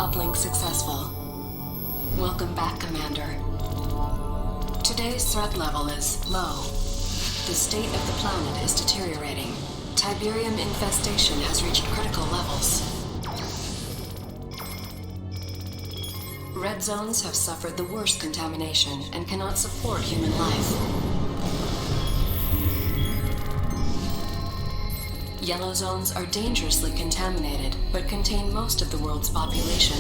uplink successful. Welcome back, Commander. Today's threat level is low. The state of the planet is deteriorating. Tiberium infestation has reached critical levels. Red zones have suffered the worst contamination and cannot support human life. Yellow zones are dangerously contaminated, but contain most of the world's population.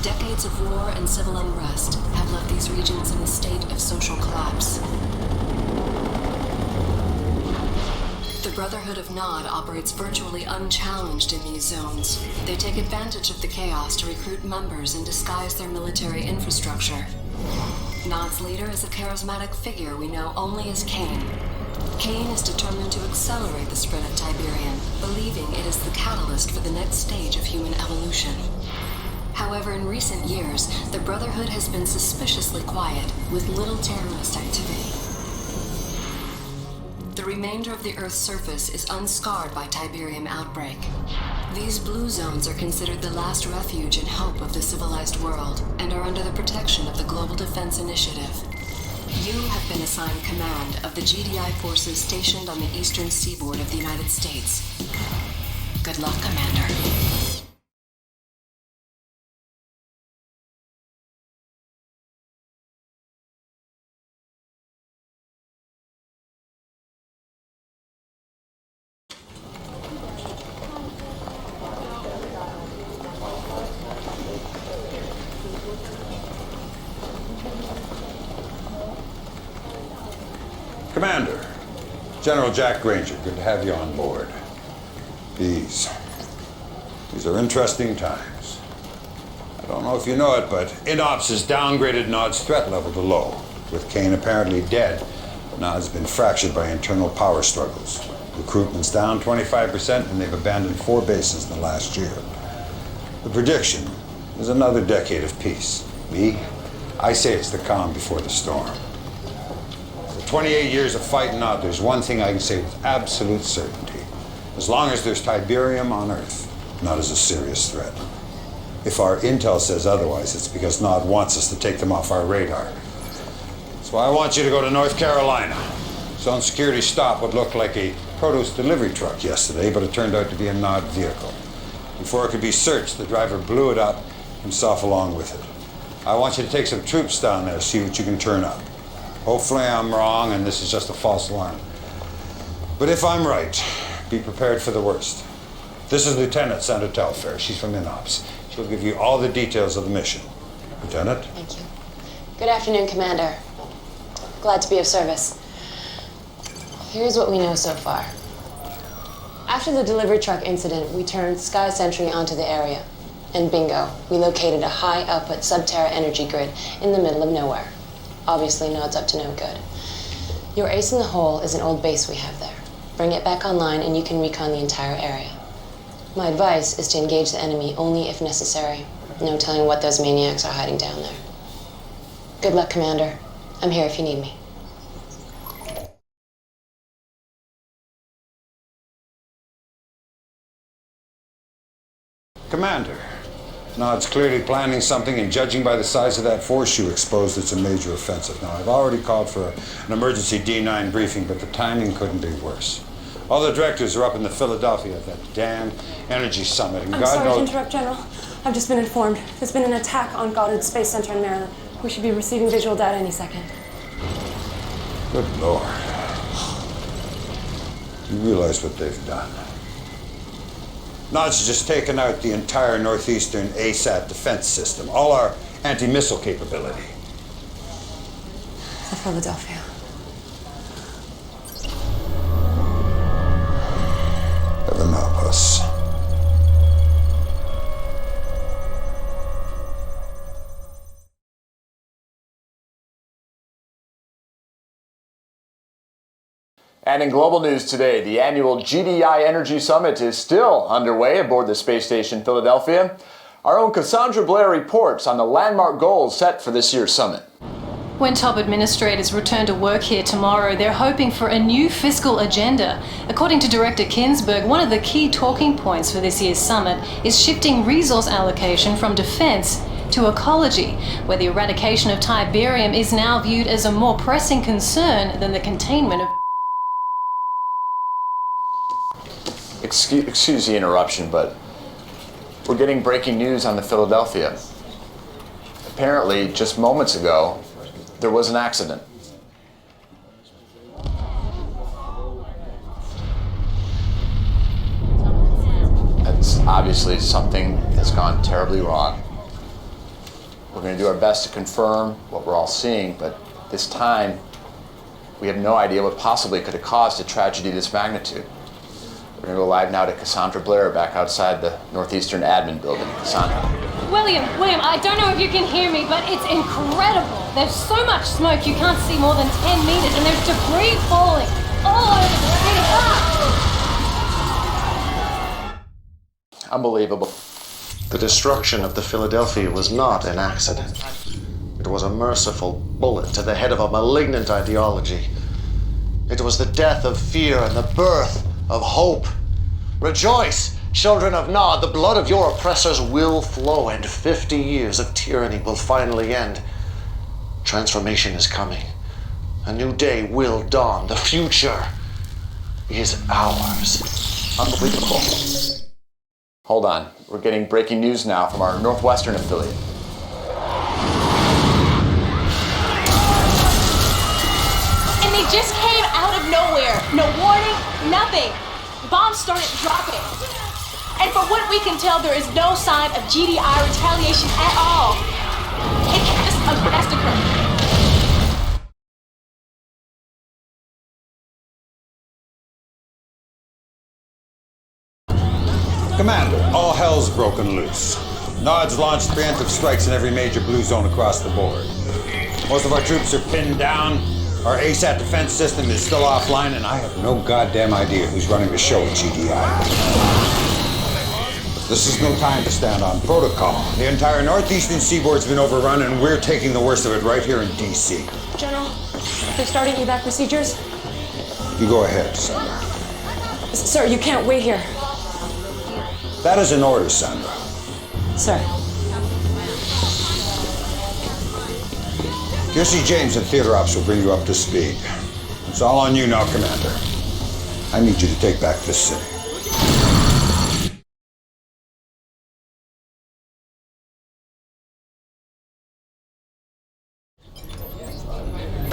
Decades of war and civil unrest have left these regions in a state of social collapse. The Brotherhood of Nod operates virtually unchallenged in these zones. They take advantage of the chaos to recruit members and disguise their military infrastructure. Nod's leader is a charismatic figure we know only as Kane. Kane is determined to accelerate the spread of Tiberium, believing it is the catalyst for the next stage of human evolution. However, in recent years, the Brotherhood has been suspiciously quiet, with little terrorist activity. The remainder of the Earth's surface is unscarred by Tiberium outbreak. These blue zones are considered the last refuge and hope of the civilized world, and are under the protection of the Global Defense Initiative. You have been assigned command of the GDI forces stationed on the eastern seaboard of the United States. Good luck, Commander. Commander, General Jack Granger, good to have you on board. These are interesting times. I don't know if you know it, but INOPS has downgraded Nod's threat level to low. With Kane apparently dead, Nod's been fractured by internal power struggles. Recruitment's down 25%, and they've abandoned 4 bases in the last year. The prediction is another decade of peace. I say it's the calm before the storm. 28 years of fighting out, there's one thing I can say with absolute certainty. As long as there's Tiberium on Earth, Nod is a serious threat. If our intel says otherwise, it's because Nod wants us to take them off our radar. That's why I want you to go to North Carolina. Zone security stopped what looked like a produce delivery truck yesterday, but it turned out to be a Nod vehicle. Before it could be searched, the driver blew it up, himself along with it. I want you to take some troops down there, see what you can turn up. Hopefully I'm wrong and this is just a false alarm. But if I'm right, be prepared for the worst. This is Lieutenant Sandra Telfair. She's from INOPS. She'll give you all the details of the mission. Lieutenant? Thank you. Good afternoon, Commander. Glad to be of service. Here's what we know so far. After the delivery truck incident, we turned Sky Sentry onto the area. And bingo, we located a high-output Subterra energy grid in the middle of nowhere. Obviously, Nod's up to no good. Your ace in the hole is an old base we have there. Bring it back online and you can recon the entire area. My advice is to engage the enemy only if necessary. No telling what those maniacs are hiding down there. Good luck, Commander. I'm here if you need me. Commander, Nod's clearly planning something, and judging by the size of that force you exposed, it's a major offensive. Now, I've already called for an emergency D9 briefing, but the timing couldn't be worse. All the directors are up in the Philadelphia at that damn energy summit, and I'm sorry to interrupt, General. I've just been informed. There's been an attack on Goddard Space Center in Maryland. We should be receiving visual data any second. Good Lord. Do you realize what they've done? Nod's just taken out the entire northeastern ASAT defense system, all our anti-missile capability. The Philadelphia. Heaven help us. And in global news today, the annual GDI Energy Summit is still underway aboard the space station Philadelphia. Our own Cassandra Blair reports on the landmark goals set for this year's summit. When top administrators return to work here tomorrow, they're hoping for a new fiscal agenda. According to Director Kinsberg, one of the key talking points for this year's summit is shifting resource allocation from defense to ecology, where the eradication of Tiberium is now viewed as a more pressing concern than the containment of... Excuse the interruption, but we're getting breaking news on the Philadelphia. Apparently, just moments ago, there was an accident. That's obviously something that's gone terribly wrong. We're going to do our best to confirm what we're all seeing, but this time, we have no idea what possibly could have caused a tragedy of this magnitude. We're going to go live now to Cassandra Blair back outside the Northeastern Admin Building. Cassandra. William, I don't know if you can hear me, but it's incredible. There's so much smoke you can't see more than 10 meters, and there's debris falling all over the city. Unbelievable. The destruction of the Philadelphia was not an accident. It was a merciful bullet to the head of a malignant ideology. It was the death of fear and the birth of hope. Rejoice, children of Nod, the blood of your oppressors will flow, and 50 years of tyranny will finally end. Transformation is coming. A new day will dawn. The future is ours. Unbelievable. Hold on. We're getting breaking news now from our Northwestern affiliate. And they just came out of nowhere. No warning, nothing. Bombs started dropping. And from what we can tell, there is no sign of GDI retaliation at all. It's just a massacre. Commander, all hell's broken loose. Nod's launched preemptive strikes in every major blue zone across the board. Most of our troops are pinned down. Our ASAT defense system is still offline, and I have no goddamn idea who's running the show at GDI. This is no time to stand on protocol. The entire northeastern seaboard's been overrun, and we're taking the worst of it right here in DC. General, they're starting evac procedures. You go ahead, Sandra. Sir, you can't wait here. That is an order, Sandra. Sir. Jesse James and Theater Ops will bring you up to speed. It's all on you now, Commander. I need you to take back this city.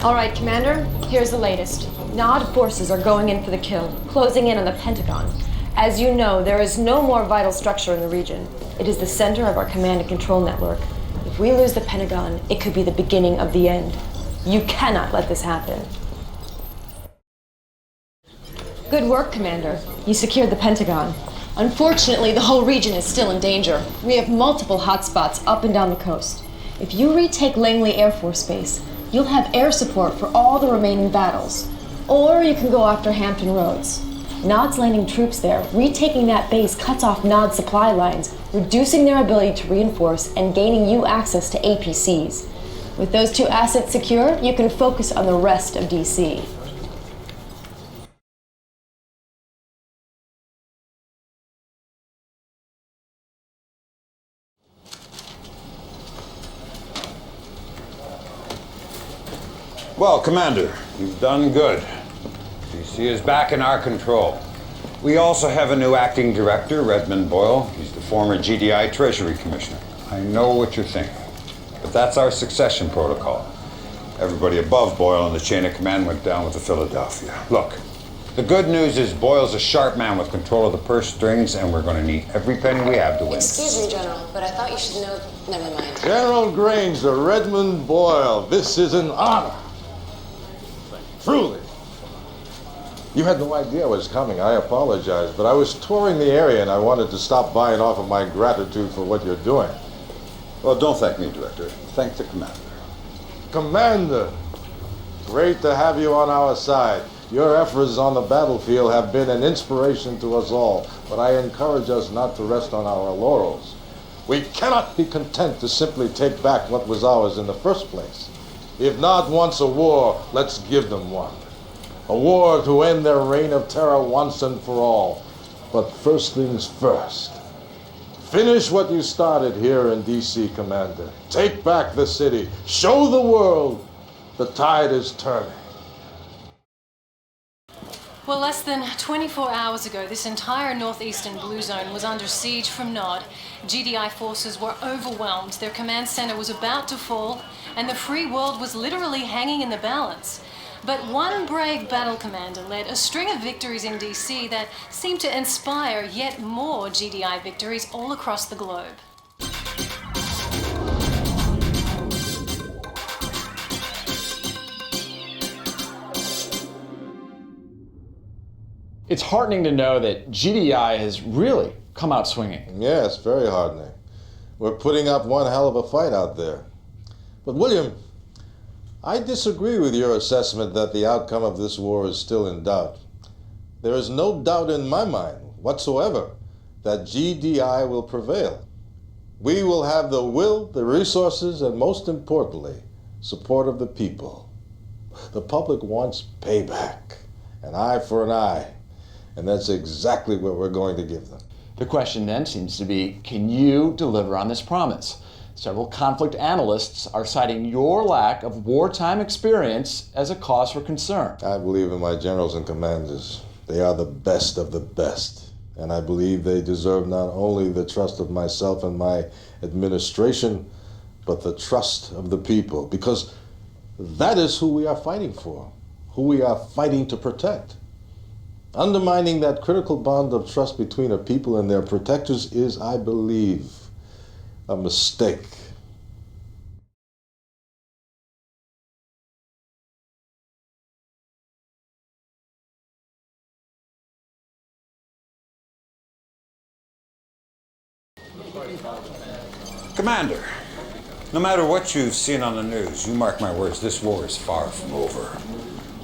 All right, Commander, here's the latest. Nod forces are going in for the kill, closing in on the Pentagon. As you know, there is no more vital structure in the region. It is the center of our command and control network. If we lose the Pentagon, it could be the beginning of the end. You cannot let this happen. Good work, Commander. You secured the Pentagon. Unfortunately, the whole region is still in danger. We have multiple hotspots up and down the coast. If you retake Langley Air Force Base, you'll have air support for all the remaining battles. Or you can go after Hampton Roads. Nod's landing troops there. Retaking that base cuts off Nod's supply lines, reducing their ability to reinforce and gaining you access to APCs. With those two assets secure, you can focus on the rest of DC. Well, Commander, you've done good. DC is back in our control. We also have a new acting director, Redmond Boyle. He's the former GDI Treasury Commissioner. I know what you're thinking, but that's our succession protocol. Everybody above Boyle in the chain of command went down with the Philadelphia. Look, the good news is Boyle's a sharp man with control of the purse strings, and we're going to need every penny we have to win. Excuse me, General, but I thought you should know... Never mind. General Granger, Redmond Boyle, this is an honor. Truly. You had no idea I was coming. I apologize, but I was touring the area and I wanted to stop by and offer my gratitude for what you're doing. Well, don't thank me, Director. Thank the Commander. Commander, great to have you on our side. Your efforts on the battlefield have been an inspiration to us all, but I encourage us not to rest on our laurels. We cannot be content to simply take back what was ours in the first place. If Nod wants a war, let's give them one. A war to end their reign of terror once and for all. But first things first. Finish what you started here in D.C., Commander. Take back the city. Show the world the tide is turning. Well, less than 24 hours ago, this entire northeastern blue zone was under siege from Nod. GDI forces were overwhelmed, their command center was about to fall, and the free world was literally hanging in the balance. But one brave battle commander led a string of victories in DC that seemed to inspire yet more GDI victories all across the globe. It's heartening to know that GDI has really come out swinging. Yes, very heartening. We're putting up one hell of a fight out there. But William, I disagree with your assessment that the outcome of this war is still in doubt. There is no doubt in my mind whatsoever that GDI will prevail. We will have the will, the resources, and most importantly, support of the people. The public wants payback, an eye for an eye, and that's exactly what we're going to give them. The question then seems to be, can you deliver on this promise? Several conflict analysts are citing your lack of wartime experience as a cause for concern. I believe in my generals and commanders. They are the best of the best. And I believe they deserve not only the trust of myself and my administration, but the trust of the people. Because that is who we are fighting for, who we are fighting to protect. Undermining that critical bond of trust between a people and their protectors is, I believe, a mistake. Commander, no matter what you've seen on the news, you mark my words, this war is far from over.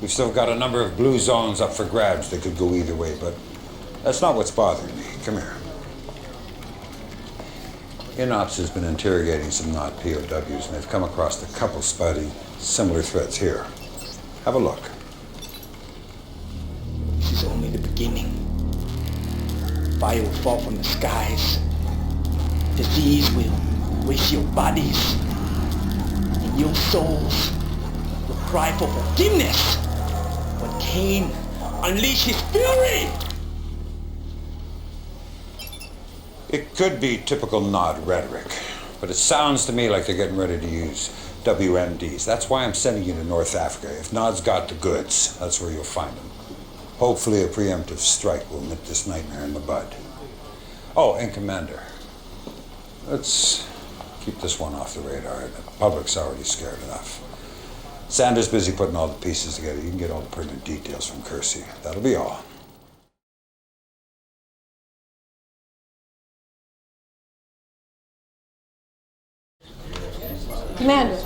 We've still got a number of blue zones up for grabs that could go either way, but that's not what's bothering me. Come here. INOPS has been interrogating some Nod POWs, and they've come across a couple spouting similar threats here. Have a look. This is only the beginning. Fire will fall from the skies. Disease will waste your bodies, and your souls will cry for forgiveness when Cain unleashed his fury. It could be typical Nod rhetoric, but it sounds to me like they're getting ready to use WMDs. That's why I'm sending you to North Africa. If Nod's got the goods, that's where you'll find them. Hopefully a preemptive strike will nip this nightmare in the bud. Oh, and Commander, let's keep this one off the radar. The public's already scared enough. Sanders busy putting all the pieces together. You can get all the pertinent details from Kersey. That'll be all. Commander,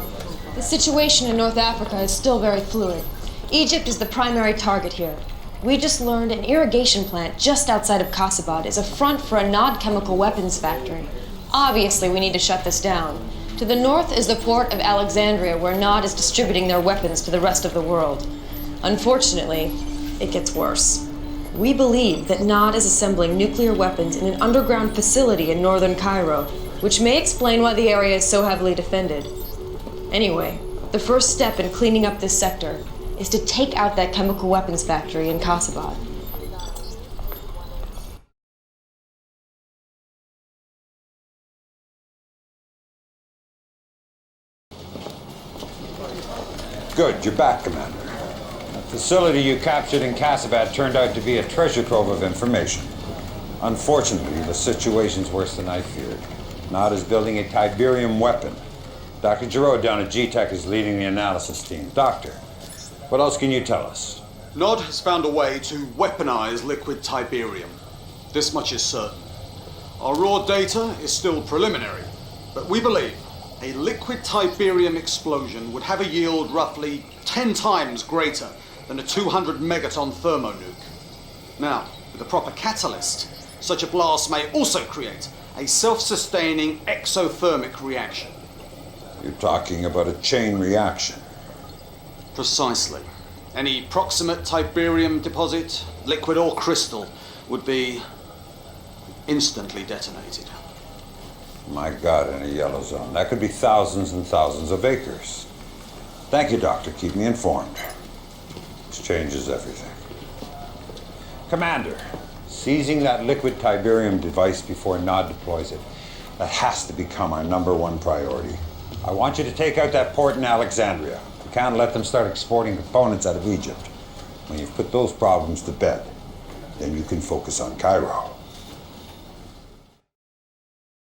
the situation in North Africa is still very fluid. Egypt is the primary target here. We just learned an irrigation plant just outside of Kasabad is a front for a Nod chemical weapons factory. Obviously, we need to shut this down. To the north is the port of Alexandria, where Nod is distributing their weapons to the rest of the world. Unfortunately, it gets worse. We believe that Nod is assembling nuclear weapons in an underground facility in northern Cairo, which may explain why the area is so heavily defended. Anyway, the first step in cleaning up this sector is to take out that chemical weapons factory in Kasabad. Good, you're back, Commander. The facility you captured in Kasabad turned out to be a treasure trove of information. Unfortunately, the situation's worse than I feared. Nod is building a Tiberium weapon. Dr. Giroux down at GTEC is leading the analysis team. Doctor, what else can you tell us? Nod has found a way to weaponize liquid Tiberium. This much is certain. Our raw data is still preliminary, but we believe a liquid Tiberium explosion would have a yield roughly 10 times greater than a 200 megaton thermonuke. Now, with a proper catalyst, such a blast may also create a self-sustaining exothermic reaction. You're talking about a chain reaction. Precisely. Any proximate Tiberium deposit, liquid or crystal, would be instantly detonated. My God, in a yellow zone. That could be thousands and thousands of acres. Thank you, Doctor. Keep me informed. This changes everything. Commander, seizing that liquid Tiberium device before Nod deploys it, that has to become our #1 priority. I want you to take out that port in Alexandria. We can't let them start exporting components out of Egypt. When you've put those problems to bed, then you can focus on Cairo.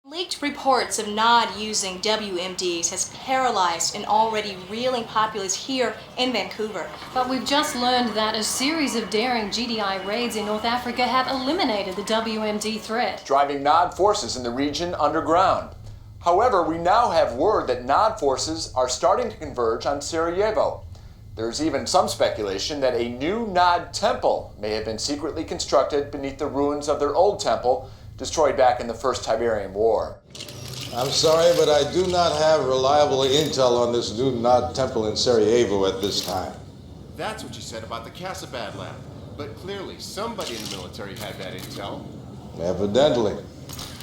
Leaked reports of Nod using WMDs has paralyzed an already reeling populace here in Vancouver. But we've just learned that a series of daring GDI raids in North Africa have eliminated the WMD threat, driving Nod forces in the region underground. However, we now have word that Nod forces are starting to converge on Sarajevo. There's even some speculation that a new Nod temple may have been secretly constructed beneath the ruins of their old temple, destroyed back in the First Tiberian War. I'm sorry, but I do not have reliable intel on this new Nod temple in Sarajevo at this time. That's what you said about the Casabad lab. But clearly, somebody in the military had that intel. Evidently.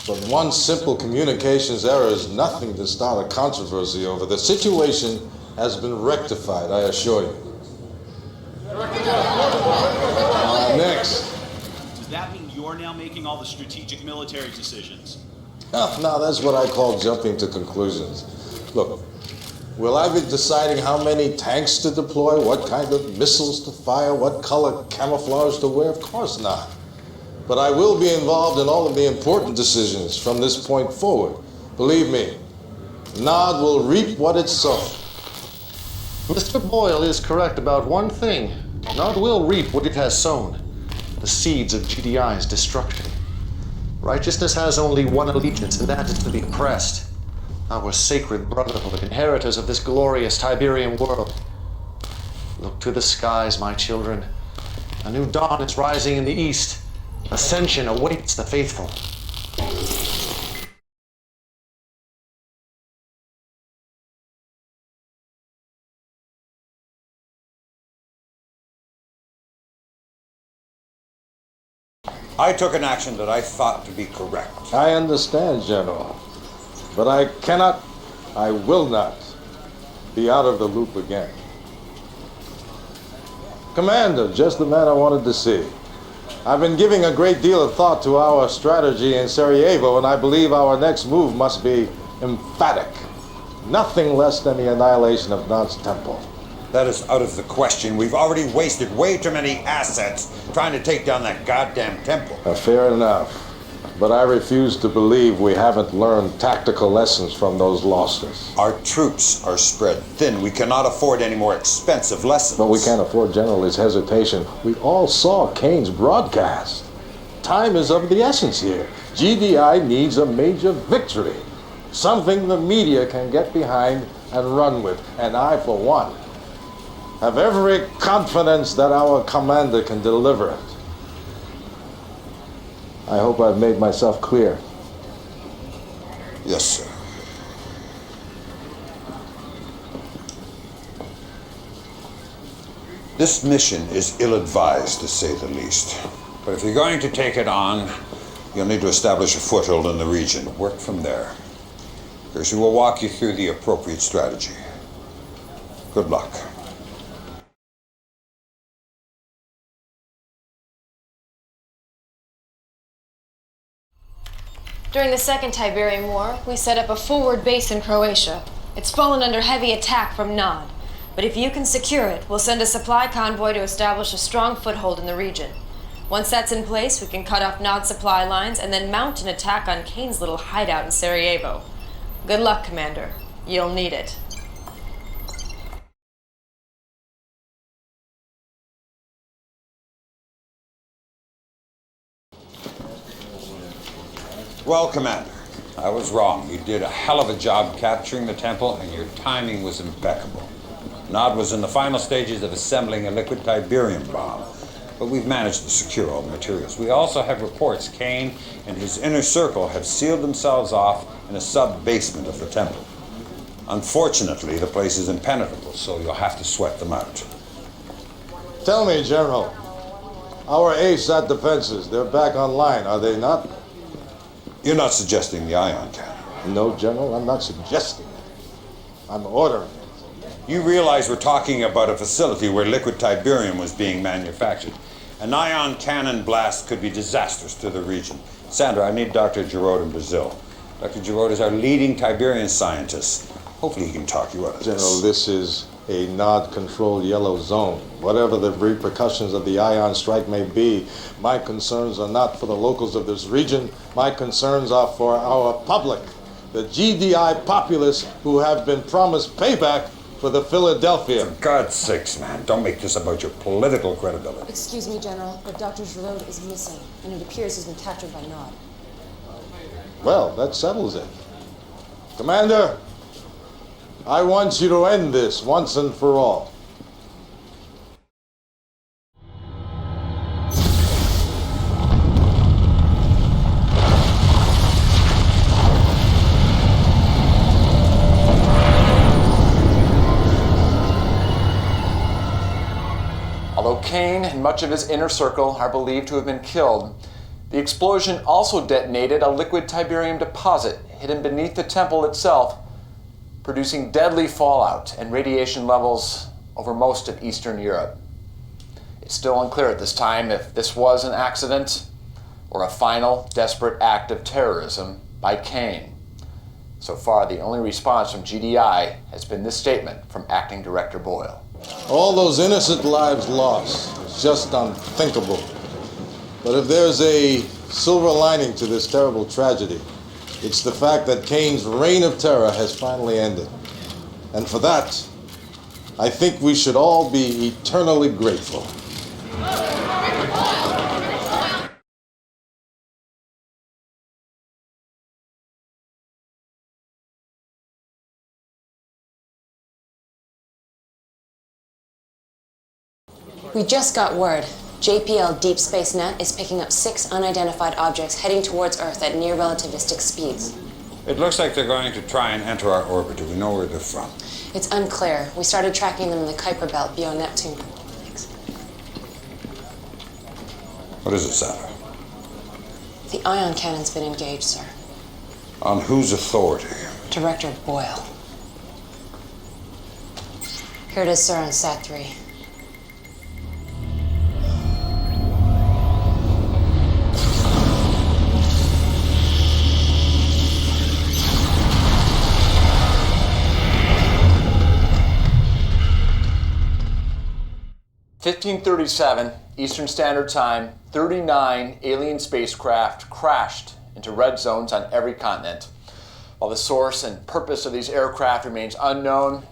But one simple communications error is nothing to start a controversy over. The situation has been rectified, I assure you. Next. Does that mean you're now making all the strategic military decisions? Now that's what I call jumping to conclusions. Look, will I be deciding how many tanks to deploy, what kind of missiles to fire, what color camouflage to wear? Of course not. But I will be involved in all of the important decisions from this point forward. Believe me, Nod will reap what it sown. Mr. Boyle is correct about one thing. Nod will reap what it has sown. The seeds of GDI's destruction. Righteousness has only one allegiance, and that is to the oppressed. Our sacred brotherhood, inheritors of this glorious Tiberian world. Look to the skies, my children. A new dawn is rising in the east. Ascension awaits the faithful. I took an action that I thought to be correct. I understand, General. But I cannot, I will not be out of the loop again. Commander, just the man I wanted to see. I've been giving a great deal of thought to our strategy in Sarajevo, and I believe our next move must be emphatic. Nothing less than the annihilation of Nod's temple. That is out of the question. We've already wasted way too many assets trying to take down that goddamn temple. Fair enough. But I refuse to believe we haven't learned tactical lessons from those losses. Our troops are spread thin. We cannot afford any more expensive lessons. But we can't afford General his hesitation. We all saw Kane's broadcast. Time is of the essence here. GDI needs a major victory. Something the media can get behind and run with. And I, for one, have every confidence that our commander can deliver it. I hope I've made myself clear. Yes, sir. This mission is ill-advised, to say the least. But if you're going to take it on, you'll need to establish a foothold in the region. Work from there. Percy will walk you through the appropriate strategy. Good luck. During the Second Tiberian War, we set up a forward base in Croatia. It's fallen under heavy attack from Nod. But if you can secure it, we'll send a supply convoy to establish a strong foothold in the region. Once that's in place, we can cut off Nod's supply lines and then mount an attack on Kane's little hideout in Sarajevo. Good luck, Commander. You'll need it. Well, Commander, I was wrong. You did a hell of a job capturing the temple, and your timing was impeccable. Nod was in the final stages of assembling a liquid Tiberium bomb, but we've managed to secure all the materials. We also have reports Kane and his inner circle have sealed themselves off in a sub-basement of the temple. Unfortunately, the place is impenetrable, so you'll have to sweat them out. Tell me, General, our ASAT defenses, they're back online, are they not? You're not suggesting the ion cannon? No, General, I'm not suggesting it. I'm ordering it. You realize we're talking about a facility where liquid Tiberium was being manufactured. An ion cannon blast could be disastrous to the region. Sandra, I need Dr. Giroud in Brazil. Dr. Giroud is our leading Tiberian scientist. Hopefully he can talk you out of General, this. this is a NOD-controlled yellow zone. Whatever the repercussions of the ion strike may be, my concerns are not for the locals of this region. My concerns are for our public, the GDI populace who have been promised payback for the Philadelphia. For God's sakes, man, don't make this about your political credibility. Excuse me, General, but Dr. Giroud is missing, and it appears he's been captured by Nod. Well, that settles it. Commander, I want you to end this once and for all. Although Kane and much of his inner circle are believed to have been killed, the explosion also detonated a liquid Tiberium deposit hidden beneath the temple itself, producing deadly fallout and radiation levels over most of Eastern Europe. It's still unclear at this time if this was an accident or a final, desperate act of terrorism by Kane. So far, the only response from GDI has been this statement from Acting Director Boyle. All those innocent lives lost. It's just unthinkable. But if there's a silver lining to this terrible tragedy, it's the fact that Kane's reign of terror has finally ended. And for that, I think we should all be eternally grateful. We just got word. JPL Deep Space Net is picking up 6 unidentified objects heading towards Earth at near relativistic speeds. It looks like they're going to try and enter our orbit. Do we know where they're from? It's unclear. We started tracking them in the Kuiper Belt beyond Neptune. Thanks. What is it, Sandra? The ion cannon's been engaged, sir. On whose authority? Director Boyle. Here it is, sir, on Sat 3. (1537) Eastern Standard Time, 39 alien spacecraft crashed into red zones on every continent. While the source and purpose of these aircraft remains unknown,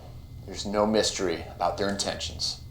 there's no mystery about their intentions.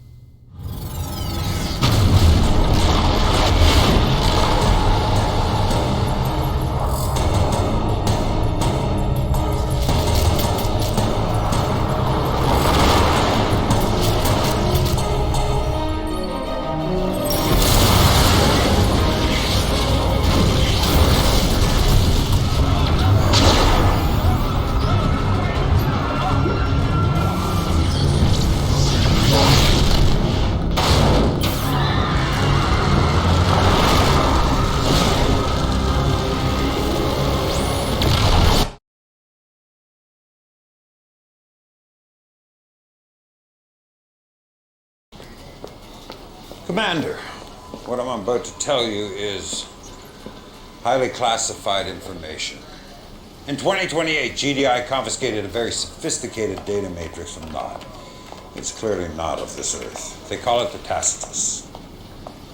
Commander, what I'm about to tell you is highly classified information. In 2028, GDI confiscated a very sophisticated data matrix from Nod. It's clearly not of this Earth. They call it the Tacitus.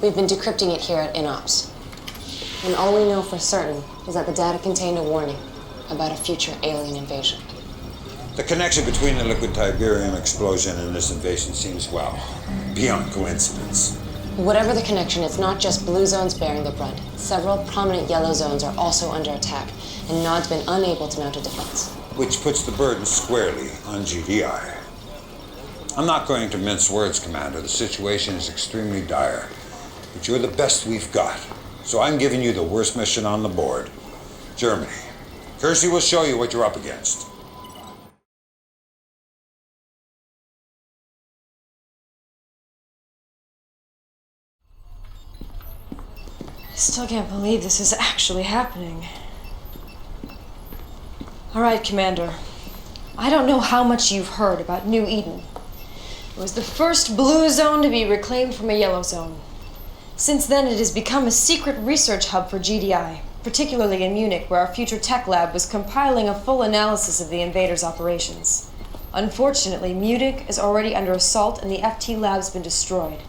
We've been decrypting it here at INOPS. And all we know for certain is that the data contained a warning about a future alien invasion. The connection between the liquid Tiberium explosion and this invasion seems, well, beyond coincidence. Whatever the connection, it's not just blue zones bearing the brunt. Several prominent yellow zones are also under attack, and Nod's been unable to mount a defense. Which puts the burden squarely on GDI. I'm not going to mince words, Commander. The situation is extremely dire. But you're the best we've got. So I'm giving you the worst mission on the board. Germany. Kersey will show you what you're up against. I still can't believe this is actually happening. All right, Commander. I don't know how much you've heard about New Eden. It was the first blue zone to be reclaimed from a yellow zone. Since then, it has become a secret research hub for GDI, particularly in Munich, where our future tech lab was compiling a full analysis of the invaders' operations. Unfortunately, Munich is already under assault and the FT lab's been destroyed.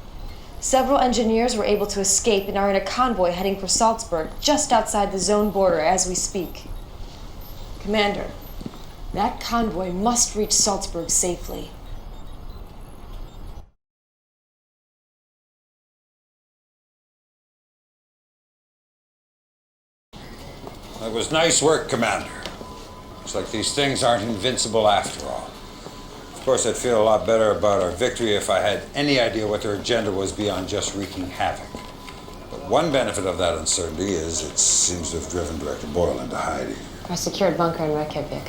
Several engineers were able to escape and are in a convoy heading for Salzburg, just outside the zone border as we speak. Commander, that convoy must reach Salzburg safely. That was nice work, Commander. Looks like these things aren't invincible after all. Of course, I'd feel a lot better about our victory if I had any idea what their agenda was beyond just wreaking havoc. But one benefit of that uncertainty is it seems to have driven Director Boyle into hiding. Our secured bunker in Reykjavik.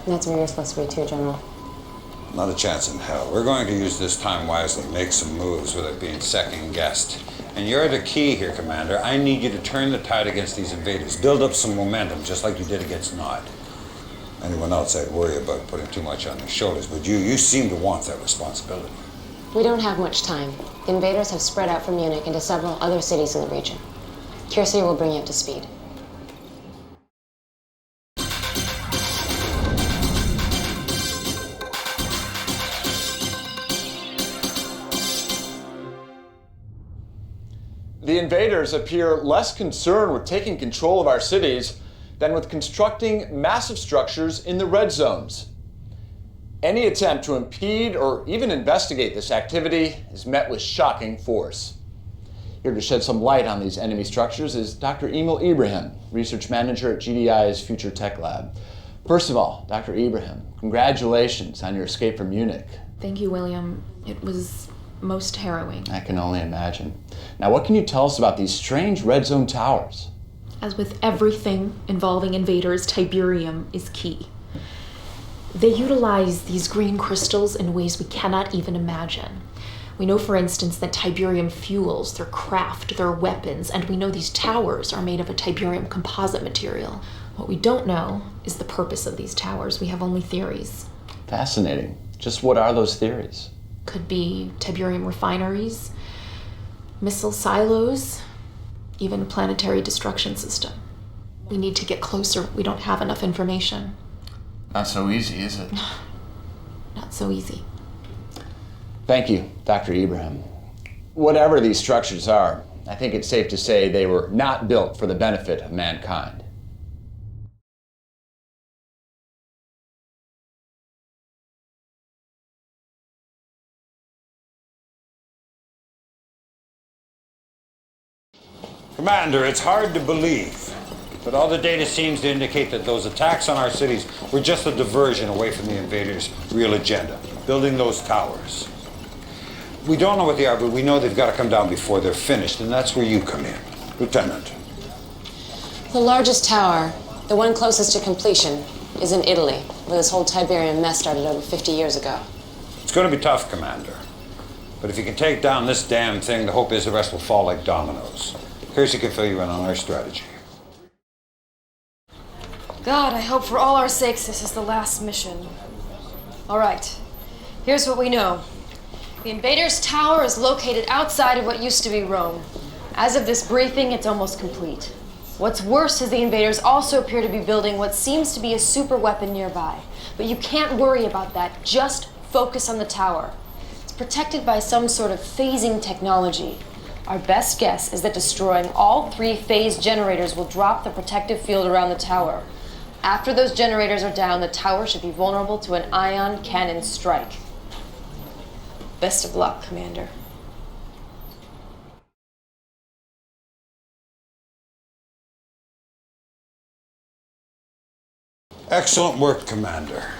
And that's where you're supposed to be too, General. Not a chance in hell. We're going to use this time wisely, make some moves without being second-guessed. And you're the key here, Commander. I need you to turn the tide against these invaders. Build up some momentum, just like you did against Nod. Anyone else I'd worry about putting too much on their shoulders, but you seem to want that responsibility. We don't have much time. The invaders have spread out from Munich into several other cities in the region. Kiersey will bring you up to speed. The invaders appear less concerned with taking control of our cities than with constructing massive structures in the red zones. Any attempt to impede or even investigate this activity is met with shocking force. Here to shed some light on these enemy structures is Dr. Emil Ibrahim, Research Manager at GDI's Future Tech Lab. First of all, Dr. Ibrahim, congratulations on your escape from Munich. Thank you, William. It was most harrowing. I can only imagine. Now, what can you tell us about these strange red zone towers? As with everything involving invaders, Tiberium is key. They utilize these green crystals in ways we cannot even imagine. We know, for instance, that Tiberium fuels their craft, their weapons, and we know these towers are made of a Tiberium composite material. What we don't know is the purpose of these towers. We have only theories. Fascinating. Just what are those theories? Could be Tiberium refineries, missile silos, even a planetary destruction system. We need to get closer. We don't have enough information. Not so easy, is it? Not so easy. Thank you, Dr. Ibrahim. Whatever these structures are, I think it's safe to say they were not built for the benefit of mankind. Commander, it's hard to believe, but all the data seems to indicate that those attacks on our cities were just a diversion away from the invaders' real agenda, building those towers. We don't know what they are, but we know they've got to come down before they're finished, and that's where you come in. Lieutenant. The largest tower, the one closest to completion, is in Italy, where this whole Tiberium mess started over 50 years ago. It's going to be tough, Commander. But if you can take down this damn thing, the hope is the rest will fall like dominoes. Kiersey can fill you in on our strategy. God, I hope for all our sakes this is the last mission. All right, here's what we know. The invaders' tower is located outside of what used to be Rome. As of this briefing, it's almost complete. What's worse is the invaders also appear to be building what seems to be a super weapon nearby. But you can't worry about that, just focus on the tower. It's protected by some sort of phasing technology. Our best guess is that destroying all 3 phase generators will drop the protective field around the tower. After those generators are down, the tower should be vulnerable to an ion cannon strike. Best of luck, Commander. Excellent work, Commander.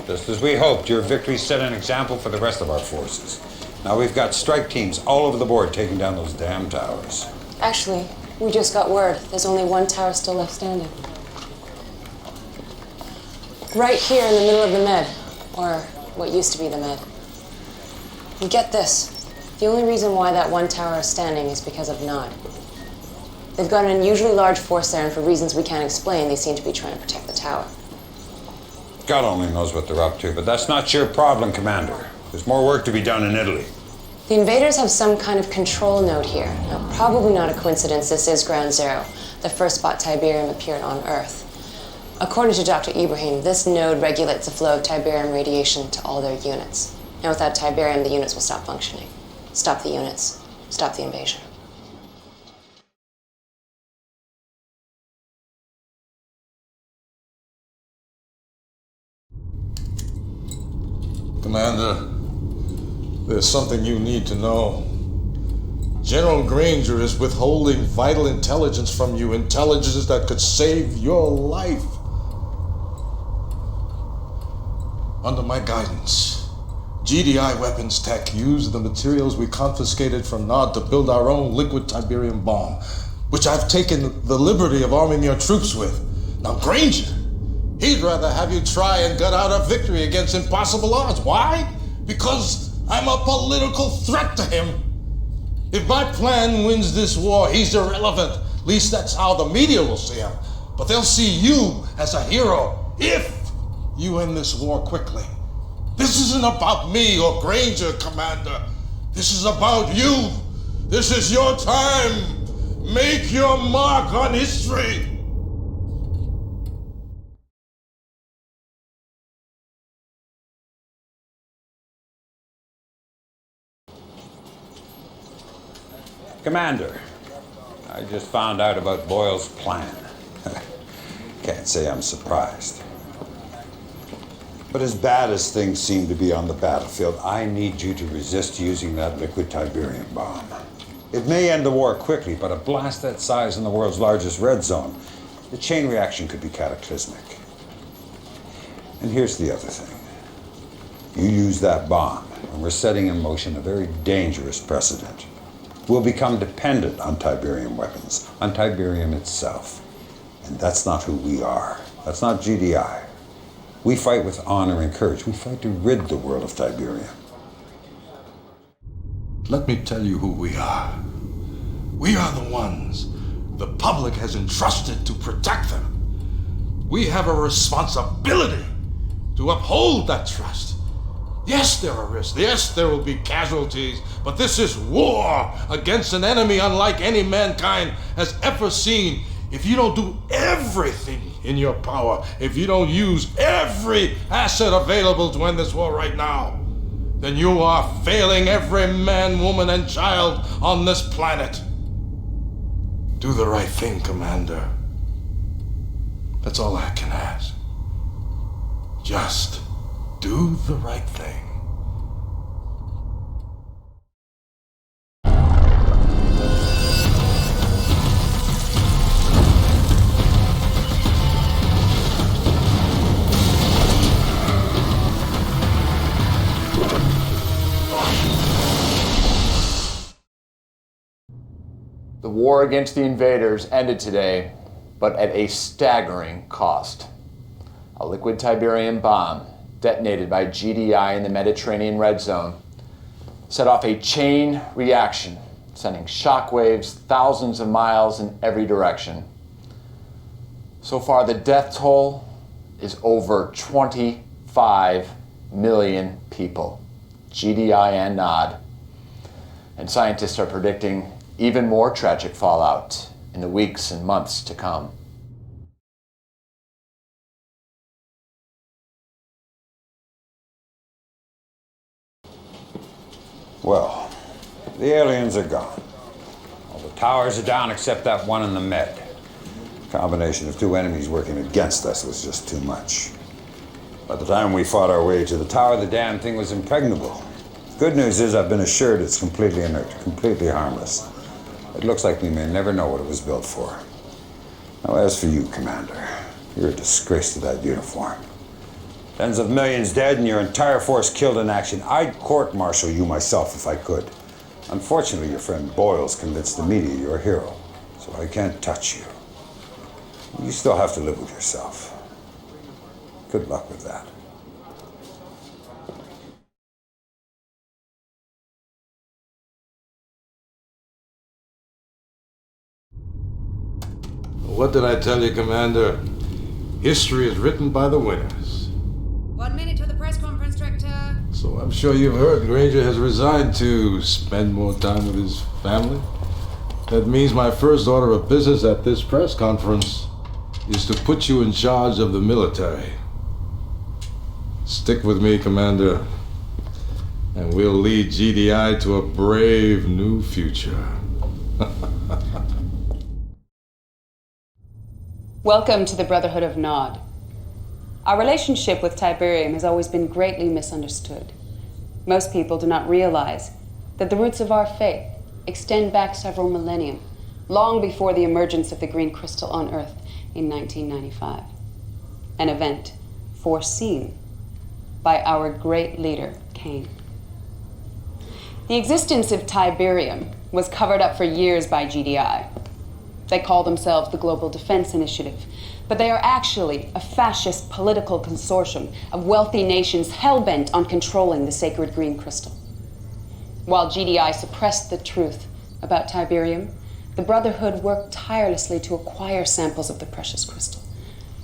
Just as we hoped, your victory set an example for the rest of our forces. Now we've got strike teams all over the board taking down those damn towers. Actually, we just got word there's only one tower still left standing. Right here in the middle of the Med, or what used to be the Med. And get this, the only reason why that one tower is standing is because of Nod. They've got an unusually large force there, and for reasons we can't explain, they seem to be trying to protect the tower. God only knows what they're up to, but that's not your problem, Commander. There's more work to be done in Italy. The invaders have some kind of control node here. Now, probably not a coincidence this is Ground Zero, the first spot Tiberium appeared on Earth. According to Dr. Ibrahim, this node regulates the flow of Tiberium radiation to all their units. And without Tiberium, the units will stop functioning. Stop the units. Stop the invasion. Commander, there's something you need to know. General Granger is withholding vital intelligence from you, intelligence that could save your life. Under my guidance, GDI Weapons Tech used the materials we confiscated from Nod to build our own liquid Tiberium bomb, which I've taken the liberty of arming your troops with. Now, Granger, he'd rather have you try and gut out a victory against impossible odds. Why? Because I'm a political threat to him. If my plan wins this war, he's irrelevant. At least that's how the media will see him. But they'll see you as a hero if you end this war quickly. This isn't about me or Granger, Commander. This is about you. This is your time. Make your mark on history. Commander, I just found out about Boyle's plan. Can't say I'm surprised. But as bad as things seem to be on the battlefield, I need you to resist using that liquid Tiberium bomb. It may end the war quickly, but a blast that size in the world's largest red zone, the chain reaction could be cataclysmic. And here's the other thing. You use that bomb, and we're setting in motion a very dangerous precedent. We'll become dependent on Tiberium weapons, on Tiberium itself. And that's not who we are. That's not GDI. We fight with honor and courage. We fight to rid the world of Tiberium. Let me tell you who we are. We are the ones the public has entrusted to protect them. We have a responsibility to uphold that trust. Yes, there are risks. Yes, there will be casualties. But this is war against an enemy unlike any mankind has ever seen. If you don't do everything in your power, if you don't use every asset available to end this war right now, then you are failing every man, woman, and child on this planet. Do the right thing, Commander. That's all I can ask. Just do the right thing. The war against the invaders ended today, but at a staggering cost. A liquid Tiberium bomb detonated by GDI in the Mediterranean Red Zone set off a chain reaction, sending shockwaves thousands of miles in every direction. So far, the death toll is over 25 million people, GDI and Nod. And scientists are predicting even more tragic fallout in the weeks and months to come. Well, the aliens are gone. All the towers are down except that one in the Med. Combination of two enemies working against us was just too much. By the time we fought our way to the tower, the damn thing was impregnable. Good news is I've been assured it's completely inert, completely harmless. It looks like we may never know what it was built for. Now, as for you, Commander, you're a disgrace to that uniform. Tens of millions dead and your entire force killed in action. I'd court-martial you myself if I could. Unfortunately, your friend Boyle's convinced the media you're a hero, so I can't touch you. You still have to live with yourself. Good luck with that. What did I tell you, Commander? History is written by the winners. 1 minute to the press conference, Director. So I'm sure you've heard Granger has resigned to spend more time with his family. That means my first order of business at this press conference is to put you in charge of the military. Stick with me, Commander, and we'll lead GDI to a brave new future. Welcome to the Brotherhood of Nod. Our relationship with Tiberium has always been greatly misunderstood. Most people do not realize that the roots of our faith extend back several millennia, long before the emergence of the green crystal on Earth in 1995. An event foreseen by our great leader, Cain. The existence of Tiberium was covered up for years by GDI. They call themselves the Global Defense Initiative, but they are actually a fascist political consortium of wealthy nations hell-bent on controlling the sacred green crystal. While GDI suppressed the truth about Tiberium, the Brotherhood worked tirelessly to acquire samples of the precious crystal,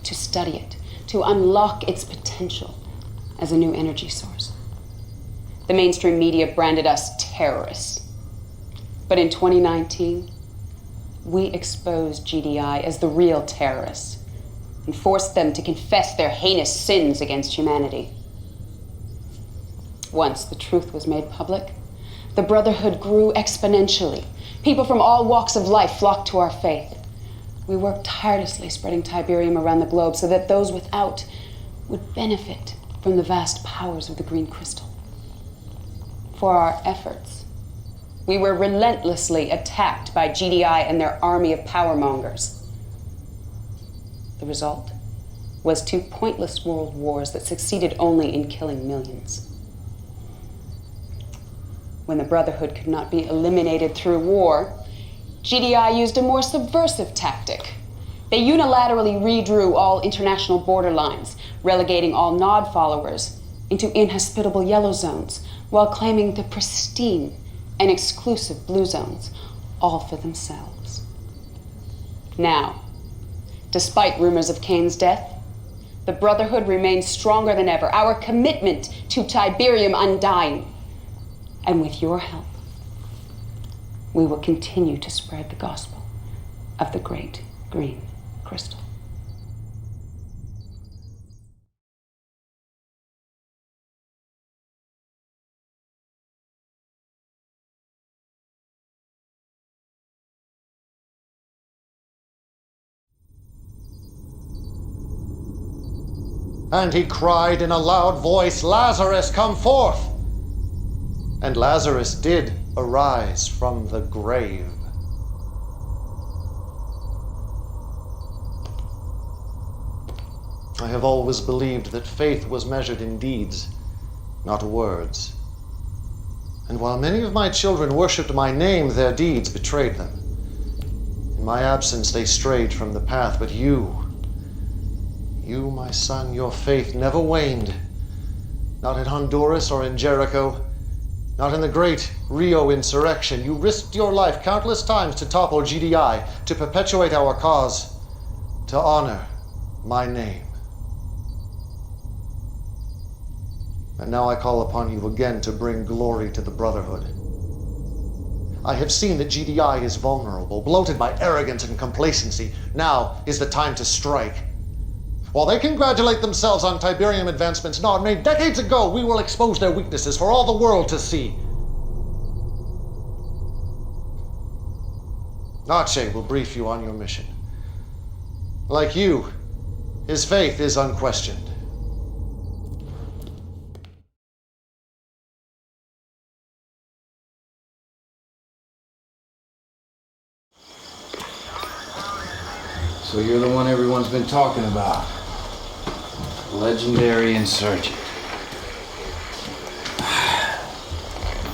to study it, to unlock its potential as a new energy source. The mainstream media branded us terrorists. But in 2019, we exposed GDI as the real terrorists and forced them to confess their heinous sins against humanity. Once the truth was made public, the Brotherhood grew exponentially. People from all walks of life flocked to our faith. We worked tirelessly spreading Tiberium around the globe so that those without would benefit from the vast powers of the green crystal. For our efforts, we were relentlessly attacked by GDI and their army of powermongers. The result was 2 pointless world wars that succeeded only in killing millions. When the Brotherhood could not be eliminated through war, GDI used a more subversive tactic. They unilaterally redrew all international border lines, relegating all Nod followers into inhospitable yellow zones, while claiming the pristine and exclusive blue zones, all for themselves. Now, despite rumors of Cain's death, the Brotherhood remains stronger than ever, our commitment to Tiberium undying. And with your help, we will continue to spread the gospel of the great green crystal. And he cried in a loud voice, "Lazarus, come forth!" And Lazarus did arise from the grave. I have always believed that faith was measured in deeds, not words. And while many of my children worshipped my name, their deeds betrayed them. In my absence, they strayed from the path, but you, my son, your faith never waned. Not in Honduras or in Jericho, not in the great Rio insurrection. You risked your life countless times to topple GDI, to perpetuate our cause, to honor my name. And now I call upon you again to bring glory to the Brotherhood. I have seen that GDI is vulnerable, bloated by arrogance and complacency. Now is the time to strike. While they congratulate themselves on Tiberium advancements Nod made decades ago, we will expose their weaknesses for all the world to see. Nache will brief you on your mission. Like you, his faith is unquestioned. So you're the one everyone's been talking about. Legendary insurgent.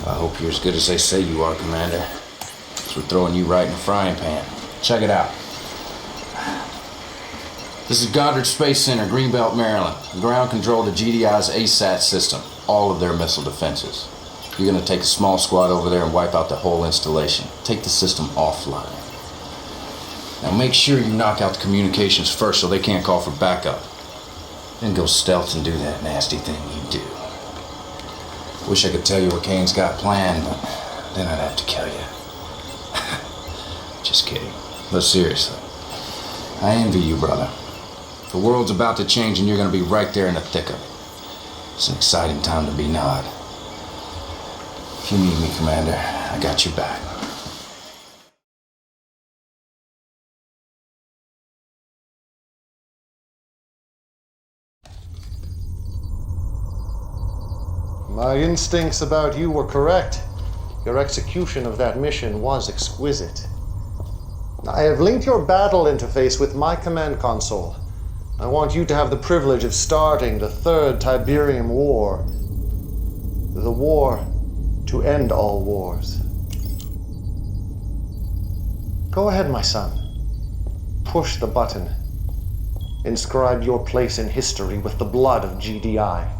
I hope you're as good as they say you are, Commander. So we're throwing you right in the frying pan. Check it out. This is Goddard Space Center, Greenbelt, Maryland. Ground control to GDI's ASAT system. All of their missile defenses. You're gonna take a small squad over there and wipe out the whole installation. Take the system offline. Now make sure you knock out the communications first so they can't call for backup. Then go stealth and do that nasty thing you do. Wish I could tell you what Kane's got planned, but then I'd have to kill you. Just kidding. But seriously, I envy you, brother. The world's about to change and you're gonna be right there in the thick of it. It's an exciting time to be Nod. If you need me, Commander, I got your back. My instincts about you were correct. Your execution of that mission was exquisite. I have linked your battle interface with my command console. I want you to have the privilege of starting the Third Tiberium War. The war to end all wars. Go ahead, my son. Push the button. Inscribe your place in history with the blood of GDI.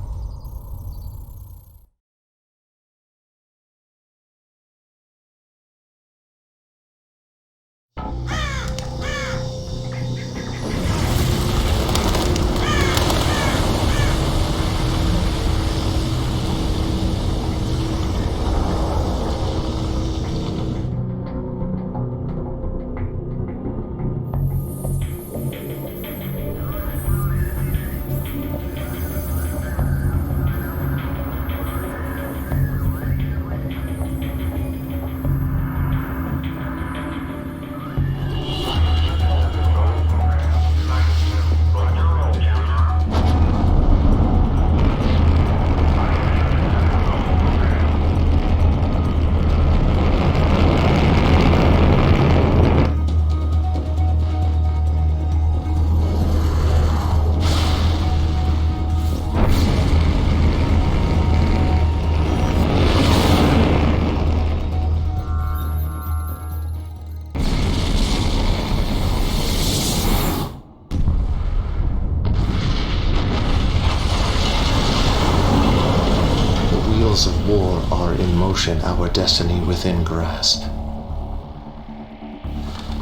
Of war are in motion, our destiny within grasp.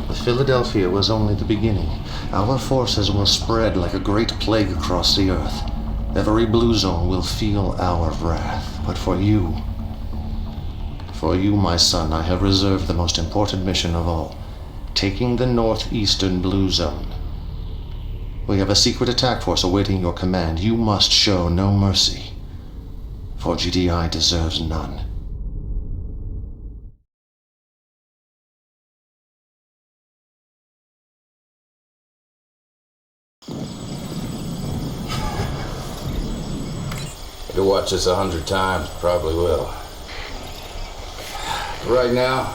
But Philadelphia was only the beginning. Our forces will spread like a great plague across the earth. Every blue zone will feel our wrath. But for you, my son, I have reserved the most important mission of all, taking the northeastern blue zone. We have a secret attack force awaiting your command. You must show no mercy. For GDI deserves none. If you watch this 100 times, probably will. Right now,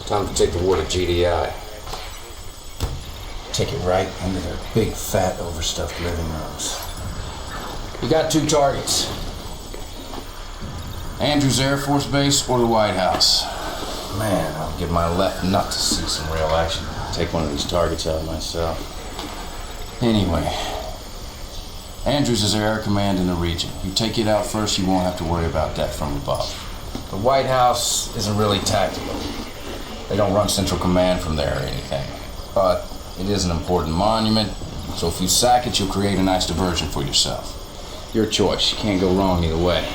time to take the war to GDI. Take it right into their big, fat, overstuffed living rooms. You got 2 targets. Andrews Air Force Base or the White House. Man, I'll give my left nut to see some real action. Take one of these targets out myself. Anyway, Andrews is Air Command in the region. You take it out first, you won't have to worry about that from above. The White House isn't really tactical. They don't run Central Command from there or anything. But it is an important monument, so if you sack it, you'll create a nice diversion for yourself. Your choice. You can't go wrong either way.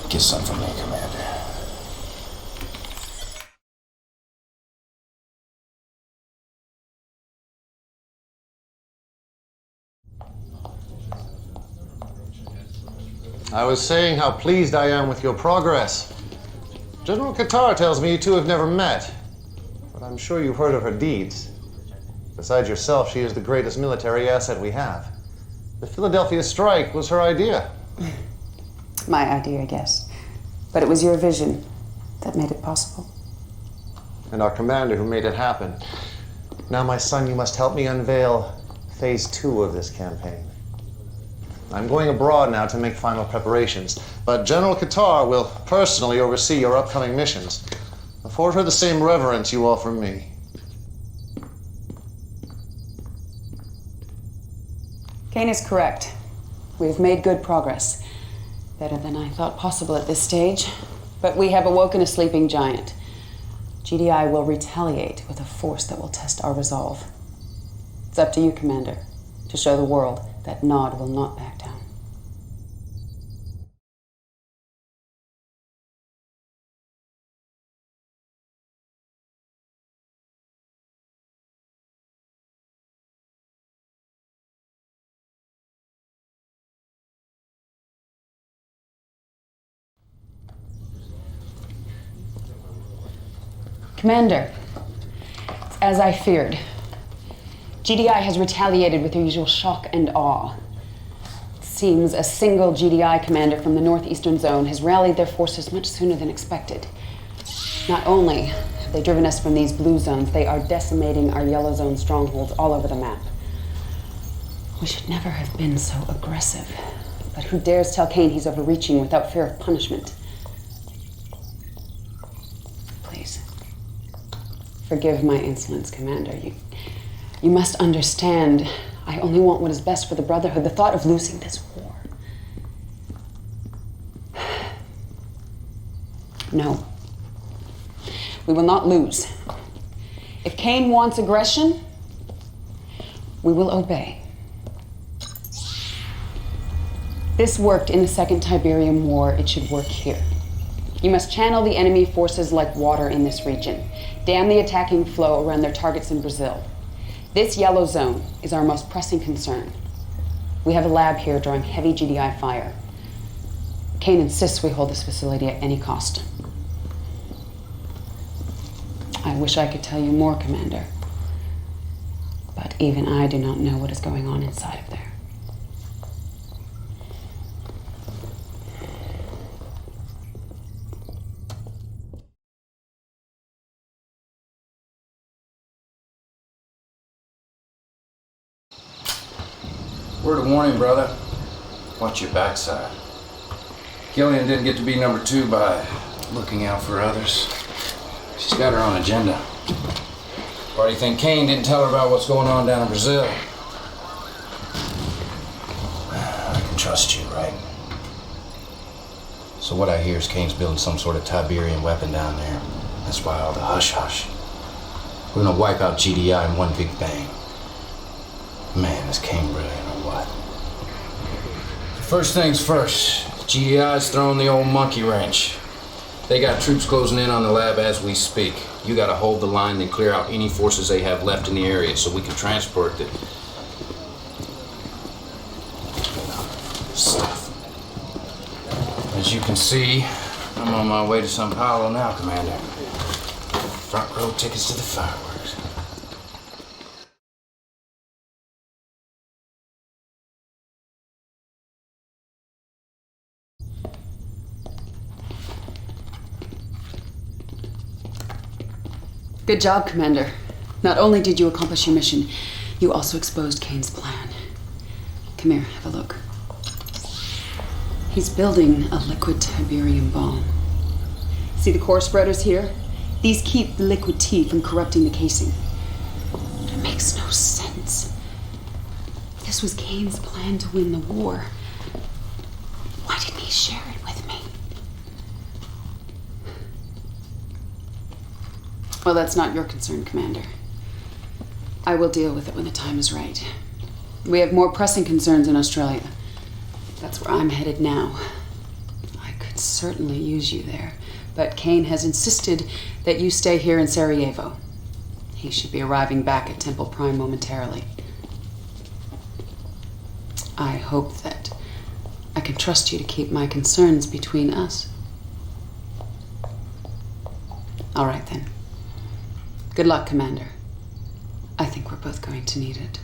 Get some from me, Commander. I was saying how pleased I am with your progress. General Qatar tells me you two have never met, but I'm sure you've heard of her deeds. Besides yourself, she is the greatest military asset we have. The Philadelphia strike was her idea. My idea, yes. But it was your vision that made it possible. And our commander who made it happen. Now, my son, you must help me unveil phase 2 of this campaign. I'm going abroad now to make final preparations, but General Qatar will personally oversee your upcoming missions. Afford her the same reverence you offer me. Kane is correct. We've made good progress. Better than I thought possible at this stage. But we have awoken a sleeping giant. GDI will retaliate with a force that will test our resolve. It's up to you, Commander, to show the world that Nod will not back down. Commander, it's as I feared. GDI has retaliated with their usual shock and awe. It seems a single GDI commander from the northeastern zone has rallied their forces much sooner than expected. Not only have they driven us from these blue zones, they are decimating our yellow zone strongholds all over the map. We should never have been so aggressive. But who dares tell Kane he's overreaching without fear of punishment? Please. Forgive my insolence, Commander. You must understand, I only want what is best for the Brotherhood. The thought of losing this war. No. We will not lose. If Kane wants aggression, we will obey. This worked in the Second Tiberium War. It should work here. You must channel the enemy forces like water in this region. Dam the attacking flow around their targets in Brazil. This yellow zone is our most pressing concern. We have a lab here drawing heavy GDI fire. Kane insists we hold this facility at any cost. I wish I could tell you more, Commander. But even I do not know what is going on inside of there. Word of warning, brother. Watch your backside. Gillian didn't get to be number 2 by looking out for others. She's got her own agenda. Why do you think Kane didn't tell her about what's going on down in Brazil? I can trust you, right? So what I hear is Kane's building some sort of Tiberian weapon down there. That's why all the hush-hush. We're gonna wipe out GDI in one big bang. Man, is Kane brilliant or what? First things first, GDI's throwing the old monkey wrench. They got troops closing in on the lab as we speak. You gotta hold the line and clear out any forces they have left in the area so we can transport the stuff. As you can see, I'm on my way to Sao Paulo now, Commander. Front row tickets to the fireworks. Good job, Commander. Not only did you accomplish your mission, you also exposed Kane's plan. Come here, have a look. He's building a liquid Tiberium bomb. See the core spreaders here? These keep the liquid T from corrupting the casing. It makes no sense. This was Kane's plan to win the war. Why didn't he share it with me? Well, that's not your concern, Commander. I will deal with it when the time is right. We have more pressing concerns in Australia. That's where I'm headed now. I could certainly use you there, but Kane has insisted that you stay here in Sarajevo. He should be arriving back at Temple Prime momentarily. I hope that I can trust you to keep my concerns between us. All right, then. Good luck, Commander. I think we're both going to need it.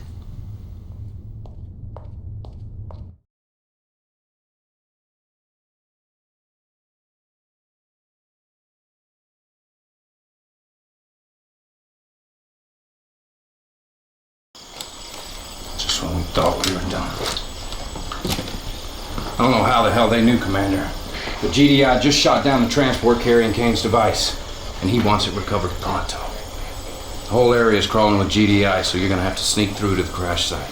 Just when we thought we were done. I don't know how the hell they knew, Commander, but GDI just shot down the transport carrying Kane's device, and he wants it recovered pronto. The whole area is crawling with GDI, so you're gonna have to sneak through to the crash site.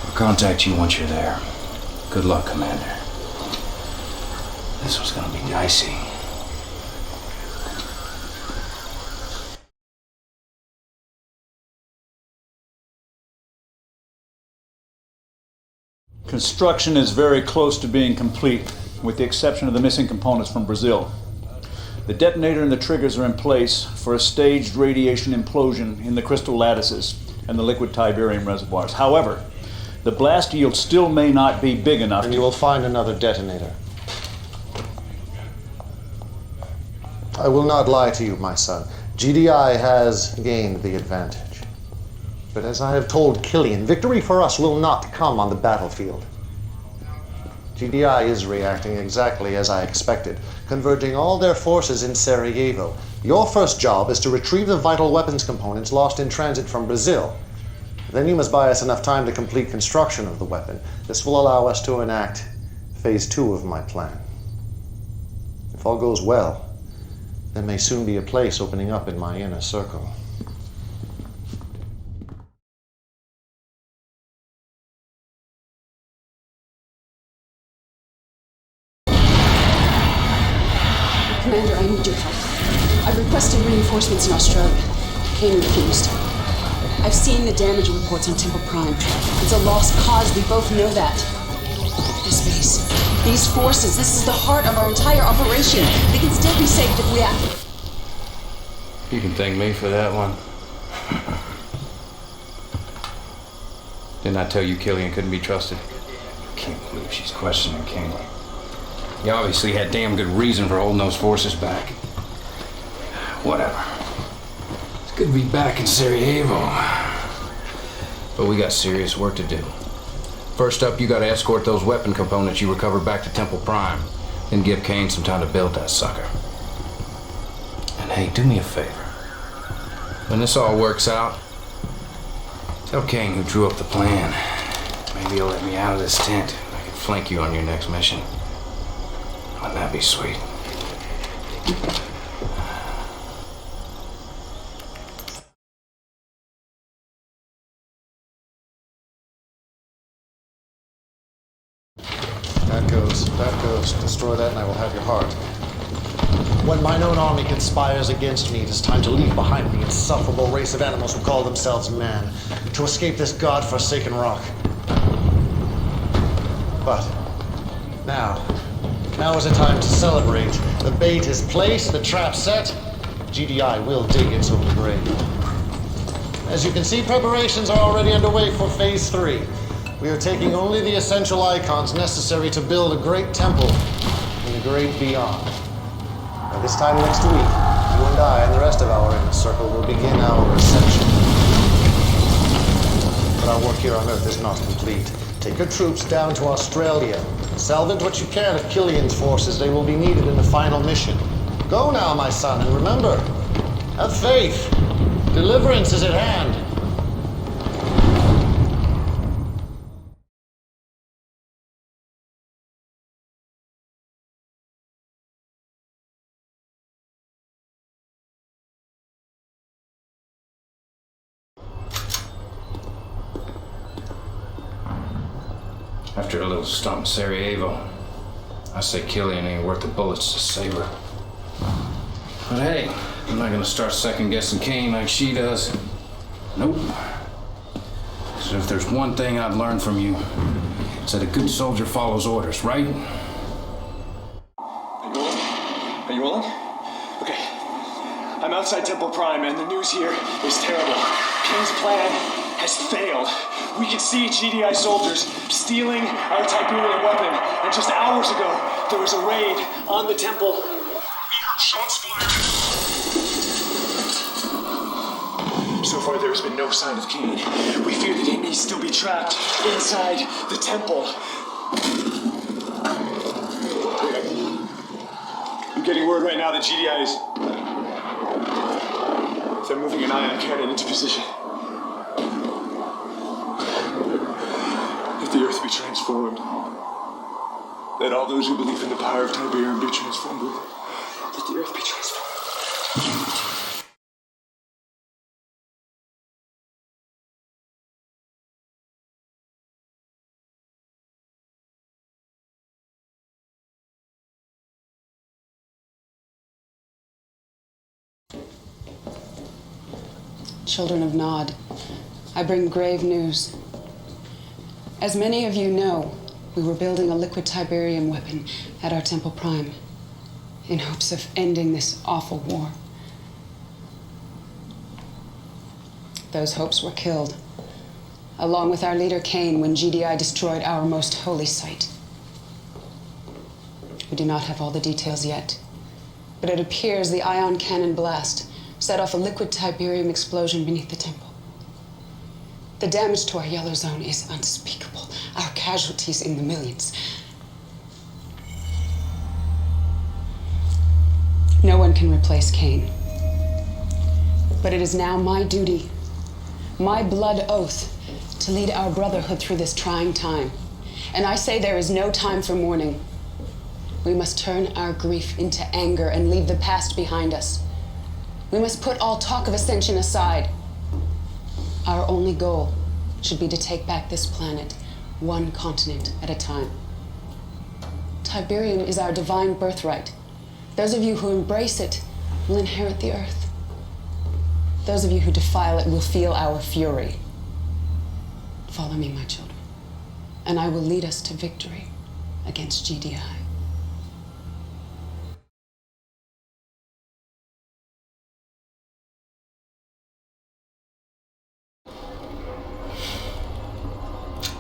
I'll contact you once you're there. Good luck, Commander. This was gonna be dicey. Construction is very close to being complete, with the exception of the missing components from Brazil. The detonator and the triggers are in place for a staged radiation implosion in the crystal lattices and the liquid tiberium reservoirs. However, the blast yield still may not be big enough. And you will find another detonator. I will not lie to you, my son. GDI has gained the advantage. But as I have told Killian, victory for us will not come on the battlefield. GDI is reacting exactly as I expected, converging all their forces in Sarajevo. Your first job is to retrieve the vital weapons components lost in transit from Brazil. Then you must buy us enough time to complete construction of the weapon. This will allow us to enact phase 2 of my plan. If all goes well, there may soon be a place opening up in my inner circle. Commander, I need your help. I've requested reinforcements in Australia. Kane refused. I've seen the damage reports on Temple Prime. It's a lost cause, we both know that. This base, these forces, this is the heart of our entire operation. They can still be saved if we act. You can thank me for that one. Didn't I tell you Killian couldn't be trusted? Can't believe she's questioning King. You obviously had damn good reason for holding those forces back. Whatever. It's good to be back in Sarajevo. But we got serious work to do. First up, you gotta escort those weapon components you recovered back to Temple Prime. Then give Kane some time to build that sucker. And hey, do me a favor. When this all works out, tell Kane who drew up the plan. Maybe he'll let me out of this tent. I can flank you on your next mission. Wouldn't that be sweet? That goes. Destroy that and I will have your heart. When mine own army conspires against me, it is time to leave behind the insufferable race of animals who call themselves man, to escape this god-forsaken rock. But now is the time to celebrate. The bait is placed, the trap set. GDI will dig its own grave. As you can see, preparations are already underway for phase 3. We are taking only the essential icons necessary to build a great temple in the great beyond. By this time next week, you and I and the rest of our inner circle will begin our ascension. But our work here on Earth is not complete. Take your troops down to Australia. Salvage what you can of Killian's forces. They will be needed in the final mission. Go now, my son, and remember, have faith. Deliverance is at hand. After a little stump in Sarajevo, I say Killian ain't worth the bullets to save her. But hey, I'm not gonna start second-guessing Kane like she does. Nope. So if there's one thing I've learned from you, it's that a good soldier follows orders, right? Are you rolling? Okay. I'm outside Temple Prime, and the news here is terrible. King's plan has failed. We can see GDI soldiers stealing our Tiberium weapon, and just hours ago, there was a raid on the temple. We heard shots fired. So far, there has been no sign of Kane. We fear that he may still be trapped inside the temple. I'm getting word right now that GDI is... They're moving an ion cannon into position. Let the Earth be transformed. Let all those who believe in the power of Tiberium be transformed with it. Let the Earth be transformed. Children of Nod, I bring grave news. As many of you know, We were building a liquid Tiberium weapon at our Temple Prime in hopes of ending this awful war. Those hopes were killed, along with our leader Cain, when GDI destroyed our most holy site. We do not have all the details yet, but it appears the ion cannon blast set off a liquid Tiberium explosion beneath the temple. The damage to our yellow zone is unspeakable. Our casualties in the millions. No one can replace Cain. But it is now my duty, my blood oath, to lead our brotherhood through this trying time. And I say there is no time for mourning. We must turn our grief into anger and leave the past behind us. We must put all talk of ascension aside. Our only goal should be to take back this planet, one continent at a time. Tiberium is our divine birthright. Those of you who embrace it will inherit the earth. Those of you who defile it will feel our fury. Follow me, my children, and I will lead us to victory against GDI.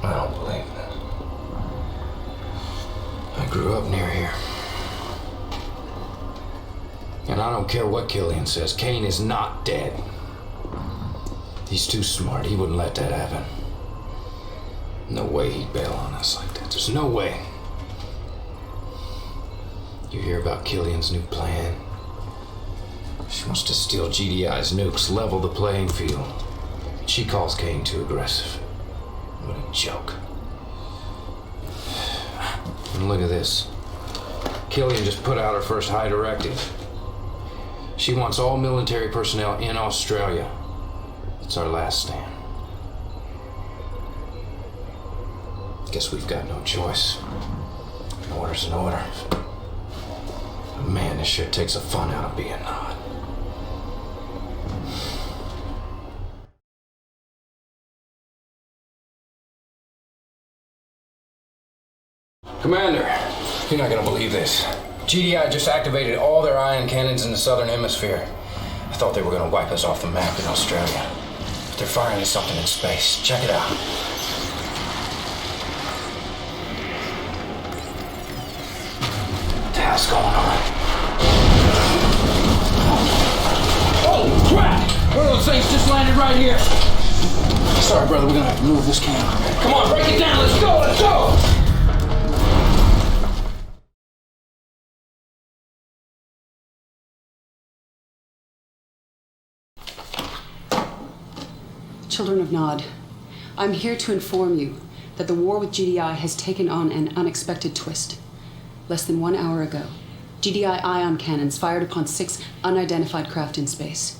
I don't believe that. I grew up near here. And I don't care what Killian says, Cain is not dead. He's too smart, he wouldn't let that happen. No way he'd bail on us like that, there's no way. You hear about Killian's new plan? She wants to steal GDI's nukes, level the playing field. She calls Cain too aggressive. What a joke. And look at this. Killian just put out her first high directive. She wants all military personnel in Australia. It's our last stand. Guess we've got no choice. An order's an order. But man, this sure takes the fun out of being Nod. Commander, you're not gonna believe this. GDI just activated all their ion cannons in the southern hemisphere. I thought they were gonna wipe us off the map in Australia. But they're firing at something in space. Check it out. What the hell's going on? Holy crap! One of those things just landed right here. Sorry, brother, we're gonna have to move this camera. Come on, break it down, let's go, let's go! Children of Nod, I'm here to inform you that the war with GDI has taken on an unexpected twist. Less than 1 hour ago, GDI ion cannons fired upon 6 unidentified craft in space.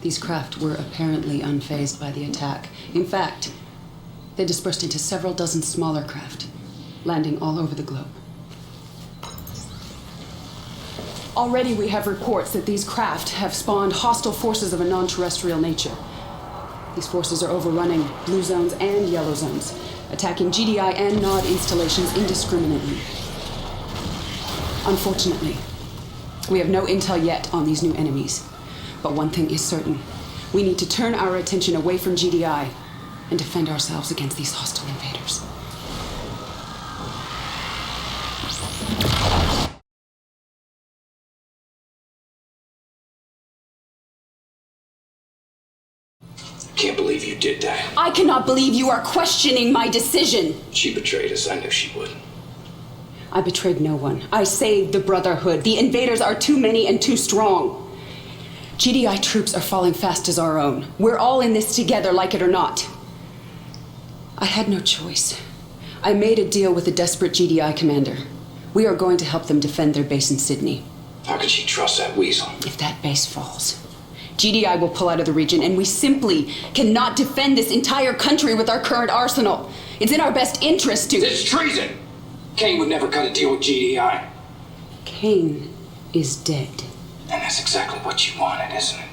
These craft were apparently unfazed by the attack. In fact, they dispersed into several dozen smaller craft, landing all over the globe. Already we have reports that these craft have spawned hostile forces of a non-terrestrial nature. These forces are overrunning blue zones and yellow zones, attacking GDI and Nod installations indiscriminately. Unfortunately, we have no intel yet on these new enemies. But one thing is certain. We need to turn our attention away from GDI and defend ourselves against these hostile invaders. Can't believe you did that. I cannot believe you are questioning my decision. She betrayed us. I knew she would. I betrayed no one. I saved the Brotherhood. The invaders are too many and too strong. GDI troops are falling fast as our own. We're all in this together, like it or not. I had no choice. I made a deal with a desperate GDI commander. We are going to help them defend their base in Sydney. How could she trust that weasel? If that base falls, GDI will pull out of the region, and we simply cannot defend this entire country with our current arsenal. It's in our best interest to— It's treason! Cain would never cut a deal with GDI. Cain is dead. And that's exactly what you wanted, isn't it?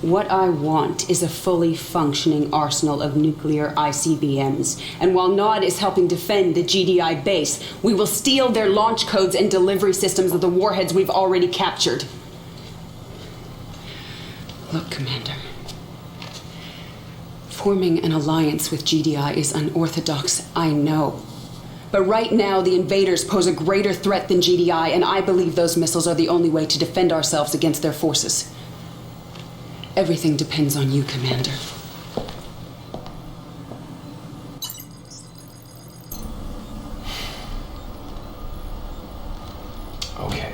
What I want is a fully functioning arsenal of nuclear ICBMs. And while Nod is helping defend the GDI base, we will steal their launch codes and delivery systems of the warheads we've already captured. Look, Commander. Forming an alliance with GDI is unorthodox, I know. But right now, the invaders pose a greater threat than GDI, and I believe those missiles are the only way to defend ourselves against their forces. Everything depends on you, Commander. Okay,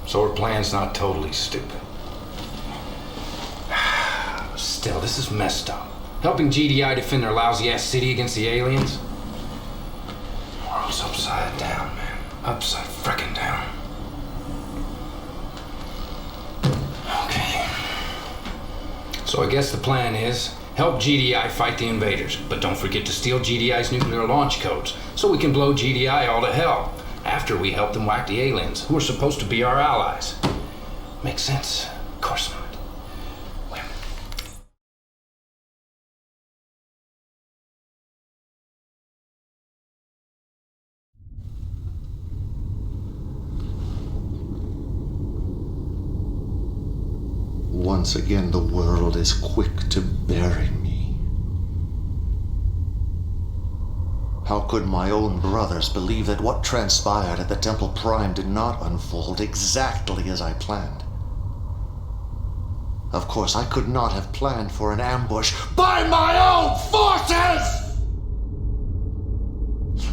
so her plan's not totally stupid. Still, this is messed up. Helping GDI defend their lousy-ass city against the aliens? The world's upside down, man. Upside frickin' down. Okay. So I guess the plan is help GDI fight the invaders, but don't forget to steal GDI's nuclear launch codes so we can blow GDI all to hell after we help them whack the aliens, who are supposed to be our allies. Makes sense? Of course not. Once again, the world is quick to bury me. How could my own brothers believe that what transpired at the Temple Prime did not unfold exactly as I planned? Of course, I could not have planned for an ambush by my own forces!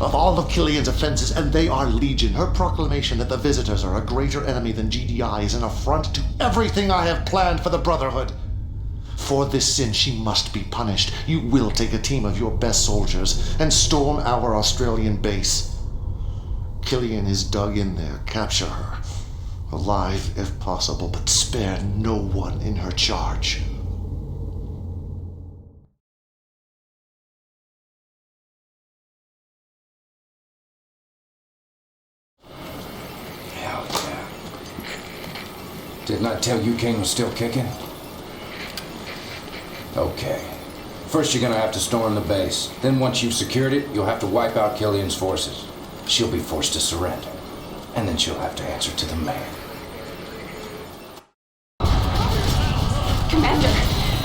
Of all of Killian's offenses, and they are legion, her proclamation that the Visitors are a greater enemy than GDI is an affront to everything I have planned for the Brotherhood. For this sin, she must be punished. You will take a team of your best soldiers and storm our Australian base. Killian is dug in there. Capture her. Alive, if possible, but spare no one in her charge. Didn't I tell you Kane was still kicking? Okay. First you're gonna have to storm the base. Then once you've secured it, you'll have to wipe out Killian's forces. She'll be forced to surrender. And then she'll have to answer to the man. Commander,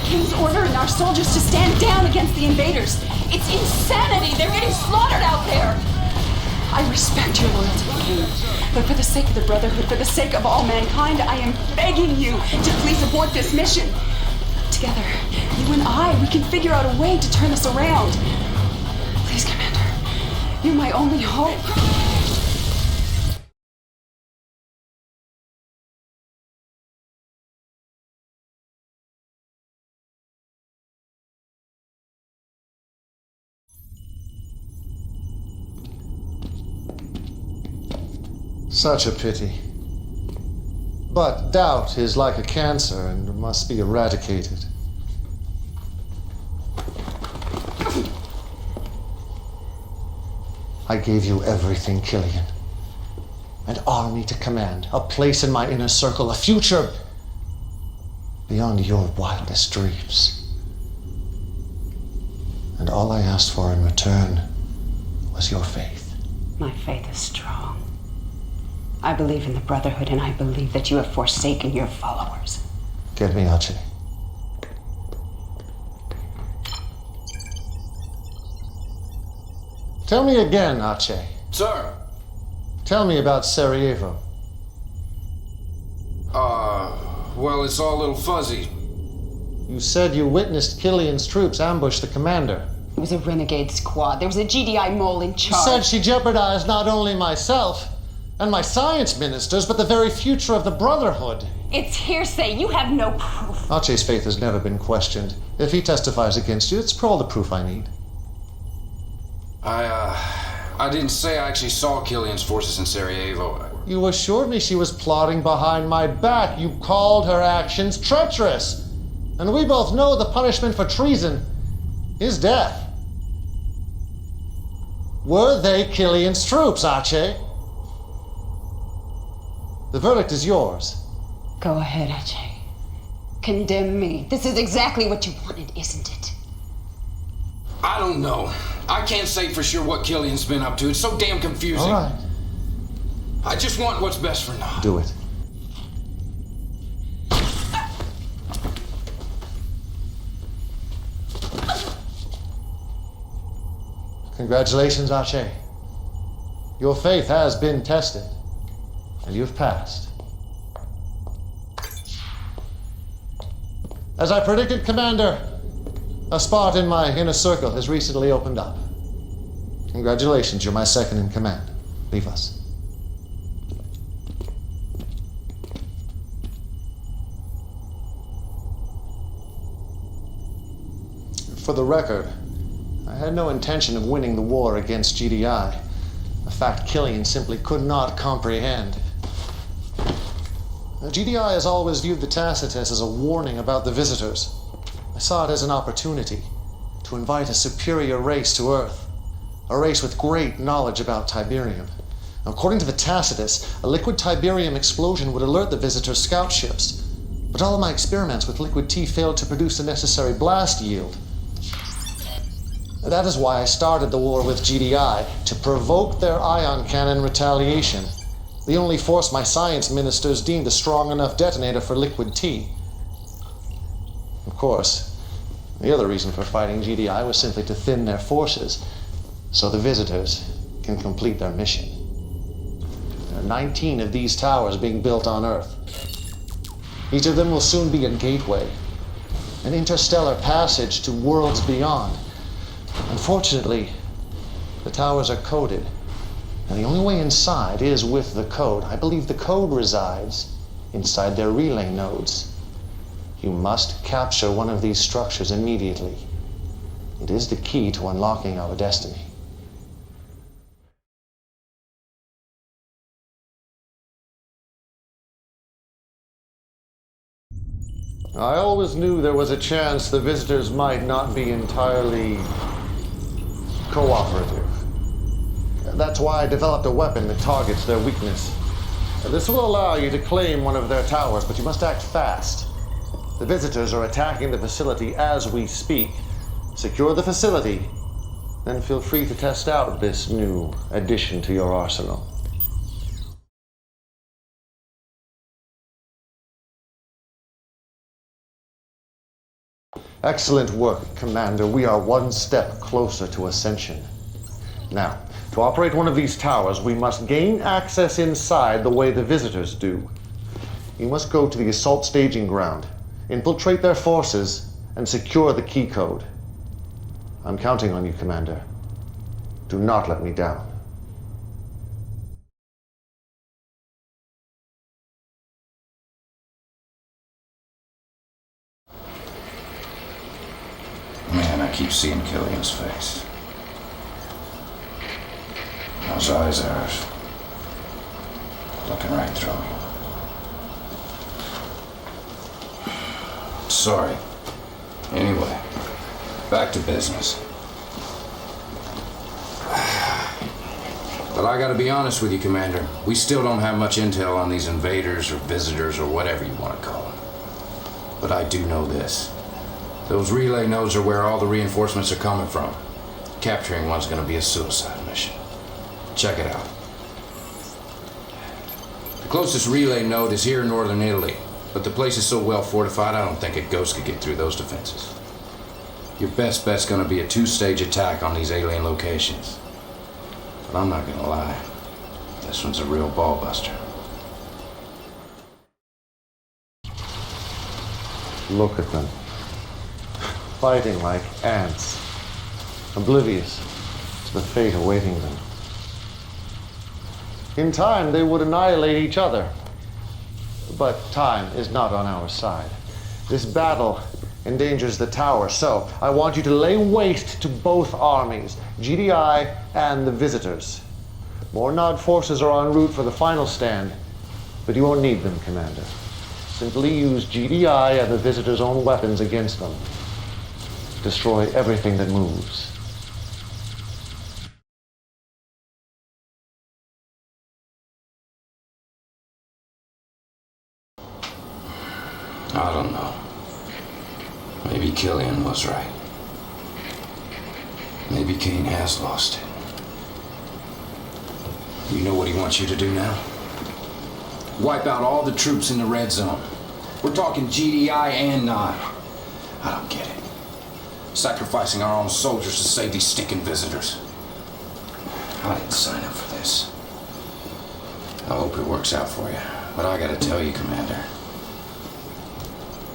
King's ordering our soldiers to stand down against the invaders. It's insanity! They're getting slaughtered out there! I respect your loyalty, King. But for the sake of the Brotherhood, for the sake of all mankind, I am begging you to please abort this mission. Together, you and I, we can figure out a way to turn this around. Please, Commander. You're my only hope. Such a pity. But doubt is like a cancer and must be eradicated. I gave you everything, Killian. An army to command, a place in my inner circle, a future beyond your wildest dreams. And all I asked for in return was your faith. My faith is strong. I believe in the Brotherhood, and I believe that you have forsaken your followers. Get me, Archie. Tell me again, Archie. Sir. Tell me about Sarajevo. Well, it's all a little fuzzy. You said you witnessed Killian's troops ambush the commander. It was a renegade squad. There was a GDI mole in You charge. said she jeopardized not only myself and my science ministers, but the very future of the Brotherhood. It's hearsay. You have no proof. Archie's faith has never been questioned. If he testifies against you, it's all the proof I need. I didn't say I actually saw Killian's forces in Sarajevo. You assured me she was plotting behind my back. You called her actions treacherous. And we both know the punishment for treason is death. Were they Killian's troops, Archie? The verdict is yours. Go ahead, Archie. condemn me. This is exactly what you wanted, isn't it? I don't know. I can't say for sure what Killian's been up to. It's so damn confusing. All right. I just want what's best for Nod. Do it. Congratulations, Archie. Your faith has been tested, and you've passed. As I predicted, Commander, a spot in my inner circle has recently opened up. Congratulations, you're my second in command. Leave us. For the record, I had no intention of winning the war against GDI, a fact Killian simply could not comprehend. Now, GDI has always viewed the Tacitus as a warning about the visitors. I saw it as an opportunity to invite a superior race to Earth, a race with great knowledge about Tiberium. Now, according to the Tacitus, a liquid Tiberium explosion would alert the visitors' scout ships, but all of my experiments with liquid T failed to produce the necessary blast yield. That is why I started the war with GDI, to provoke their ion cannon retaliation, the only force my science ministers deemed a strong enough detonator for liquid T. Of course, the other reason for fighting GDI was simply to thin their forces, so the visitors can complete their mission. There are 19 of these towers being built on Earth. Each of them will soon be a gateway, an interstellar passage to worlds beyond. Unfortunately, the towers are coded, and the only way inside is with the code. I believe the code resides inside their relay nodes. You must capture one of these structures immediately. It is the key to unlocking our destiny. I always knew there was a chance the visitors might not be entirely cooperative. That's why I developed a weapon that targets their weakness. This will allow you to claim one of their towers, but you must act fast. The visitors are attacking the facility as we speak. Secure the facility, then feel free to test out this new addition to your arsenal. Excellent work, Commander. We are one step closer to ascension. Now, to operate one of these towers, we must gain access inside the way the visitors do. You must go to the assault staging ground, infiltrate their forces, and secure the key code. I'm counting on you, Commander. Do not let me down. Man, I keep seeing Killian's face. Those eyes of hers, looking right through me. Sorry. Anyway, back to business. But I gotta be honest with you, Commander. We still don't have much intel on these invaders or visitors or whatever you want to call them. But I do know this. Those relay nodes are where all the reinforcements are coming from. Capturing one's gonna be a suicide mission. Check it out. The closest relay node is here in northern Italy, but the place is so well fortified I don't think a ghost could get through those defenses. Your best bet's gonna be a two-stage attack on these alien locations. But I'm not gonna lie, this one's a real ball buster. Look at them. Fighting like ants, oblivious to the fate awaiting them. In time, they would annihilate each other. But time is not on our side. This battle endangers the tower, so I want you to lay waste to both armies, GDI and the visitors. More Nod forces are en route for the final stand, but you won't need them, Commander. Simply use GDI and the visitors' own weapons against them. Destroy everything that moves. I don't know. Maybe Killian was right. Maybe Kane has lost it. You know what he wants you to do now? Wipe out all the troops in the red zone. We're talking GDI and Nod. I don't get it. Sacrificing our own soldiers to save these stinking visitors. I didn't sign up for this. I hope it works out for you. But I gotta tell you, Commander,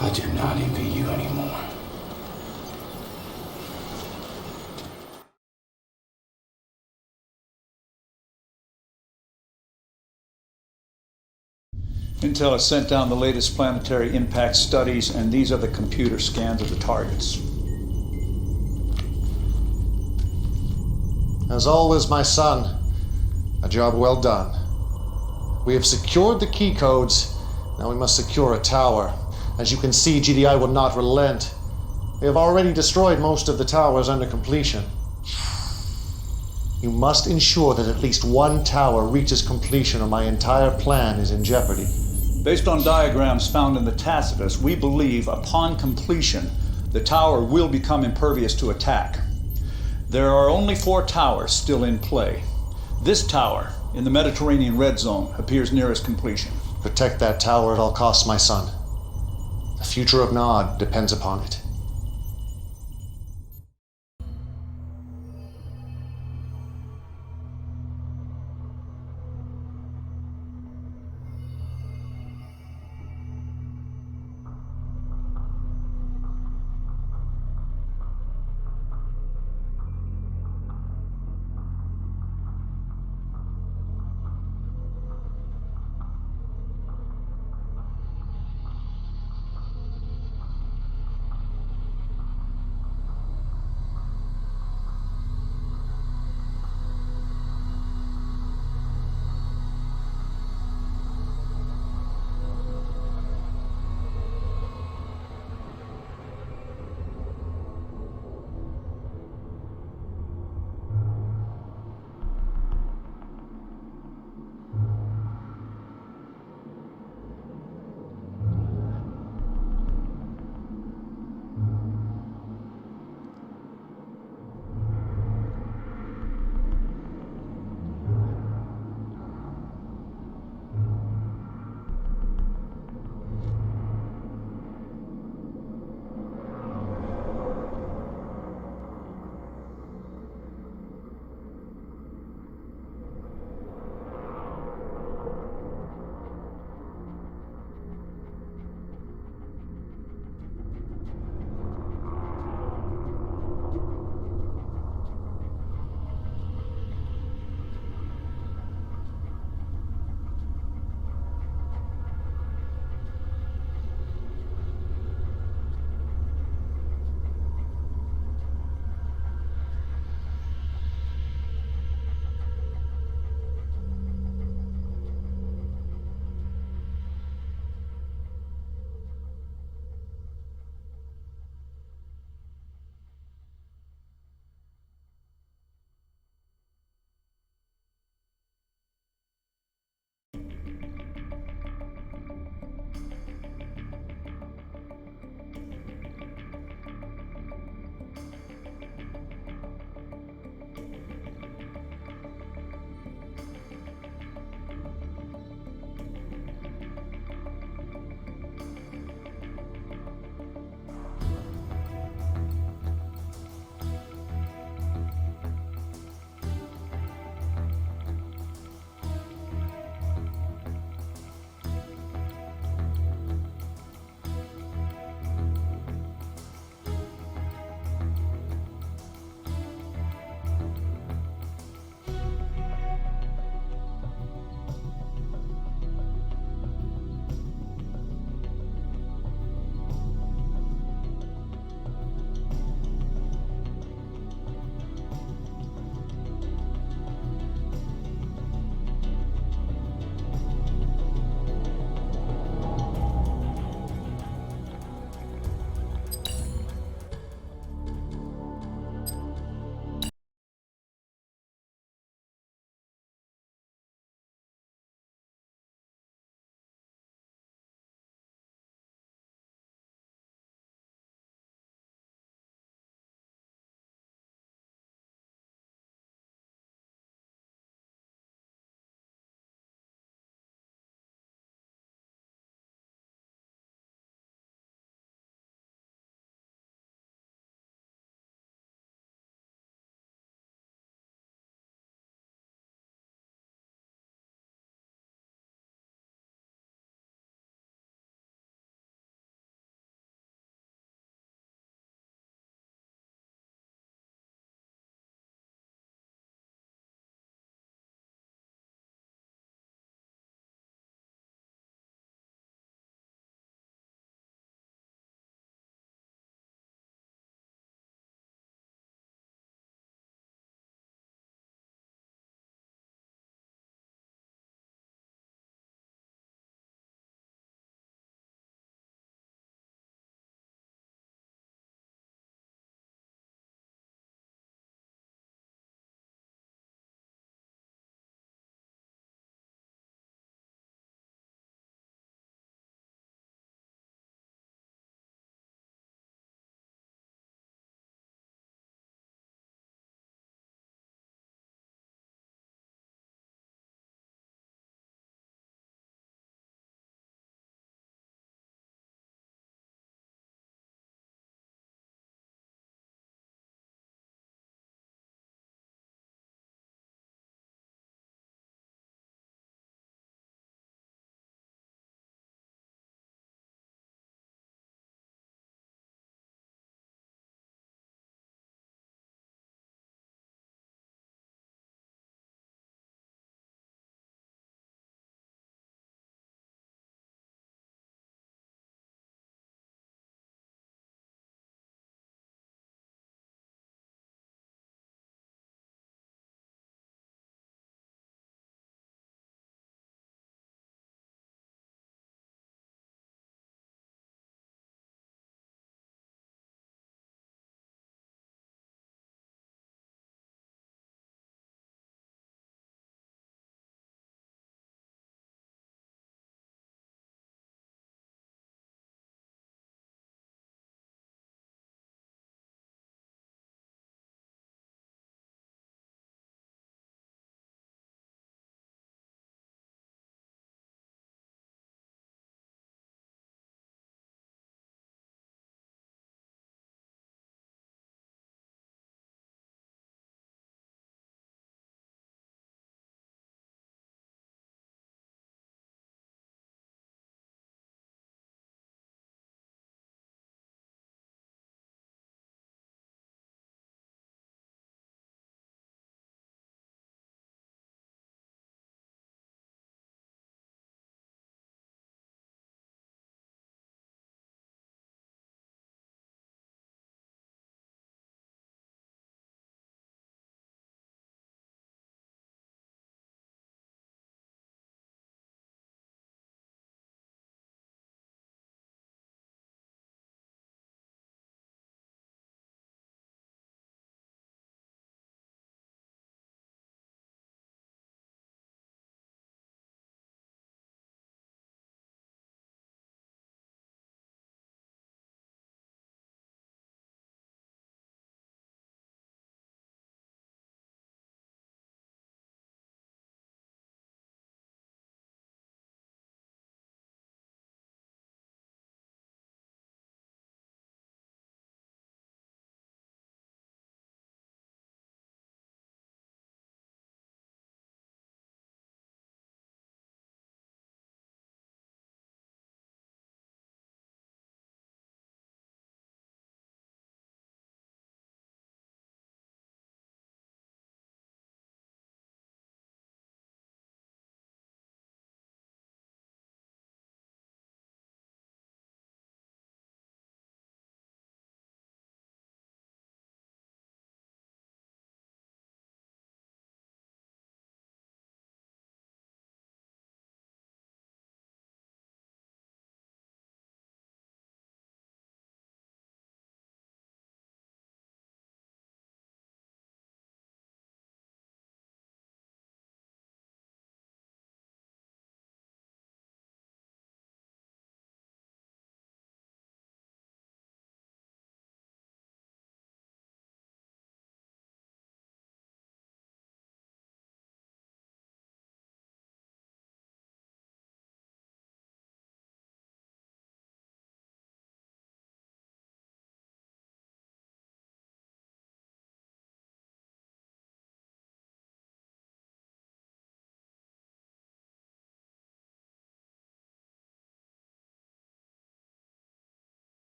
I do not envy you anymore. Intel has sent down the latest planetary impact studies, and these are the computer scans of the targets. As always, my son, a job well done. We have secured the key codes. Now we must secure a tower. As you can see, GDI will not relent. They have already destroyed most of the towers under completion. You must ensure that at least one tower reaches completion, or my entire plan is in jeopardy. Based on diagrams found in the Tacitus, we believe upon completion, the tower will become impervious to attack. There are only 4 towers still in play. This tower, in the Mediterranean red zone, appears nearest completion. Protect that tower at all costs, my son. The future of Nod depends upon it.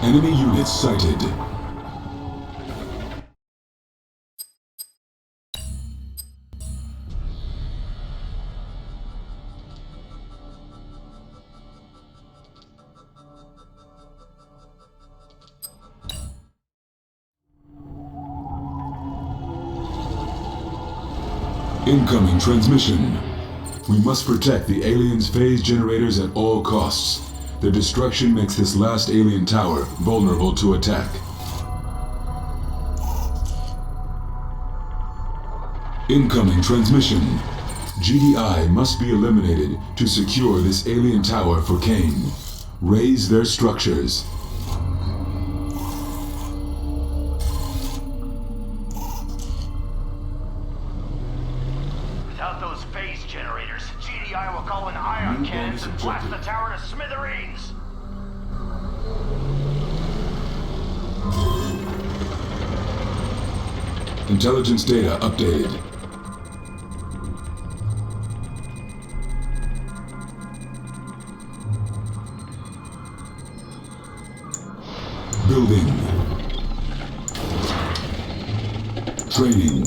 Enemy units sighted. Incoming transmission. We must protect the aliens' phase generators at all costs. Their destruction makes this last alien tower vulnerable to attack. Incoming transmission. GDI must be eliminated to secure this alien tower for Kane. Raise their structures. Without those phase generators, GDI will call in ion cannons and blast the tower to smithereens! Intelligence data updated. Building. Training.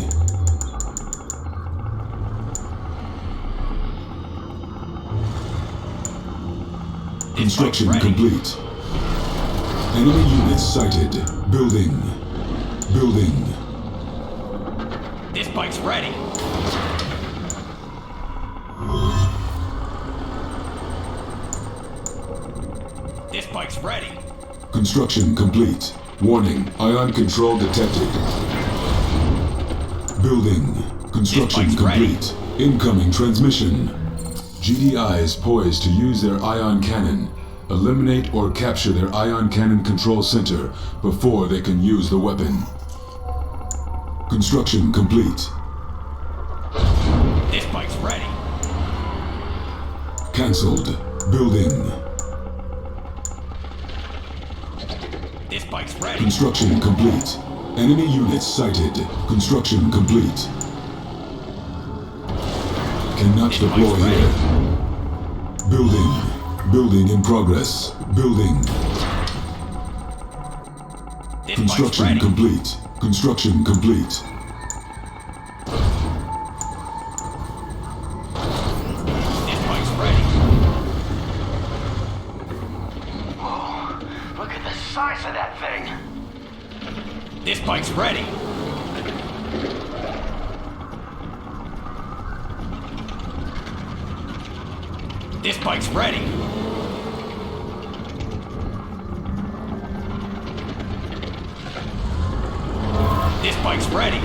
Construction complete. Enemy units sighted. Building. Building. This bike's ready! This bike's ready! Construction complete. Warning, ion control detected. Building. Construction complete. Incoming transmission. GDI is poised to use their ion cannon. Eliminate or capture their ion cannon control center before they can use the weapon. Construction complete. This bike's ready! Cancelled. Building. This bike's ready! Construction complete. Enemy units sighted. Construction complete. Cannot deploy here. Building. Building in progress. Building. Construction complete. Construction complete. This bike's ready! Oh, look at the size of that thing! This bike's ready! This bike's ready! This bike's ready!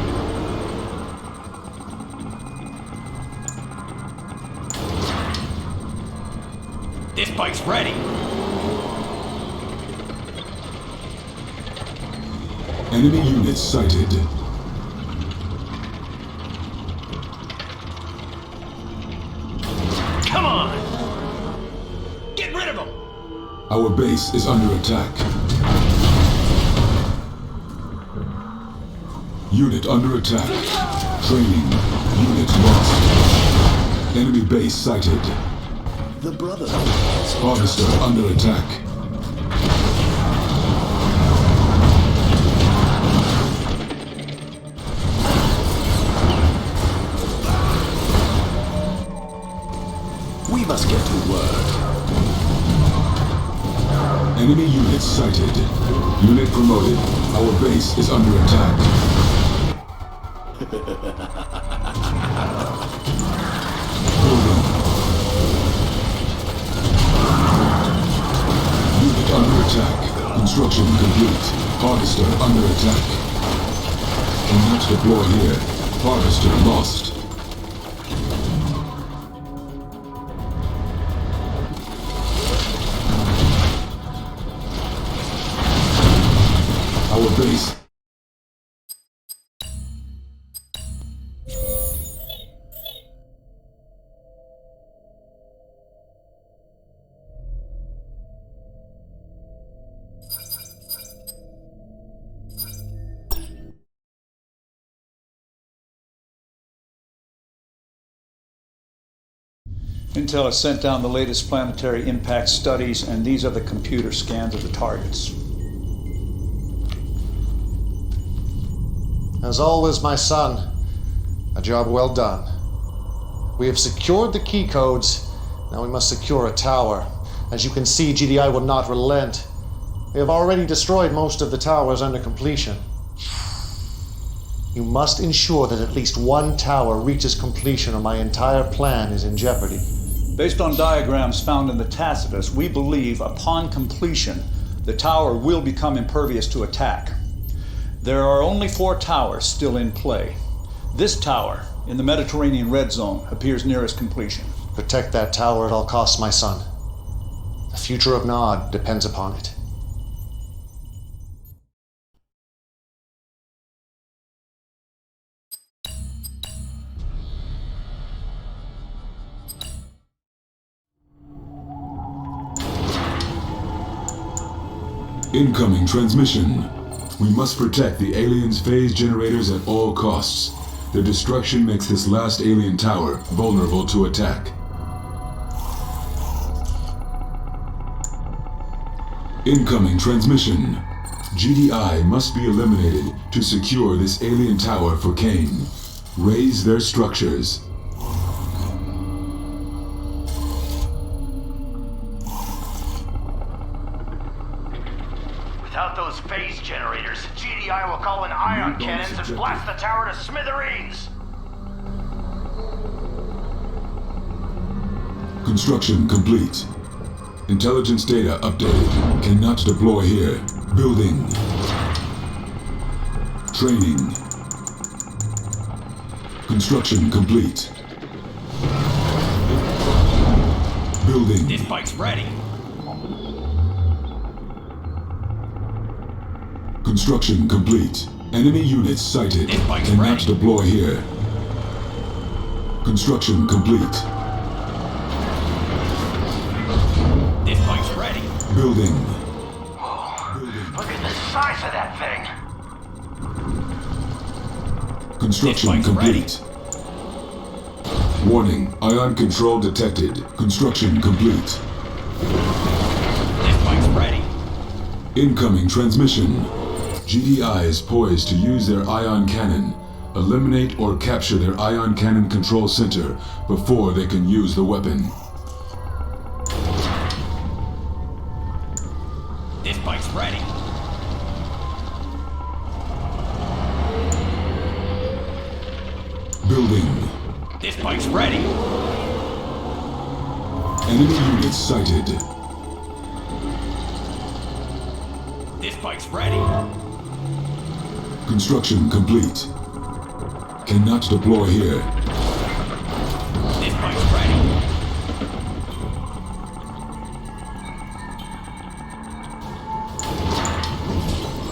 This bike's ready! Enemy units sighted. Come on! Get rid of them! Our base is under attack. Unit under attack. Training. Unit lost. Enemy base sighted. The brother. Harvester under attack. We must get to work. Enemy units sighted. Unit promoted. Our base is under attack. Building. Unit under attack. Construction complete. Harvester under attack. Cannot deploy here. Harvester lost. Our base. Intel has sent down the latest planetary impact studies, and these are the computer scans of the targets. As always, my son, a job well done. We have secured the key codes. Now we must secure a tower. As you can see, GDI will not relent. They have already destroyed most of the towers under completion. You must ensure that at least one tower reaches completion or my entire plan is in jeopardy. Based on diagrams found in the Tacitus, we believe upon completion, the tower will become impervious to attack. There are only 4 towers still in play. This tower, in the Mediterranean red zone, appears nearest completion. Protect that tower at all costs, my son. The future of Nod depends upon it. Incoming transmission. We must protect the aliens' phase generators at all costs. Their destruction makes this last alien tower vulnerable to attack. Incoming transmission. GDI must be eliminated to secure this alien tower for Kane. Raise their structures. Without those phase generators, GDI will call in ion cannons and blast the tower to smithereens! Construction complete. Intelligence data updated. Cannot deploy here. Building. Training. Construction complete. Building. This bike's ready. Construction complete. Enemy units sighted. Cannot deploy here. Construction complete. This bike's ready. Building. Look at the size of that thing. Construction complete. Warning, ion control detected. Construction complete. This bike's ready. Incoming transmission. GDI is poised to use their ion cannon. Eliminate or capture their ion cannon control center before they can use the weapon. This bike's ready. Building. This bike's ready. Enemy units sighted. This bike's ready. Construction complete. Cannot deploy here. This bike's ready.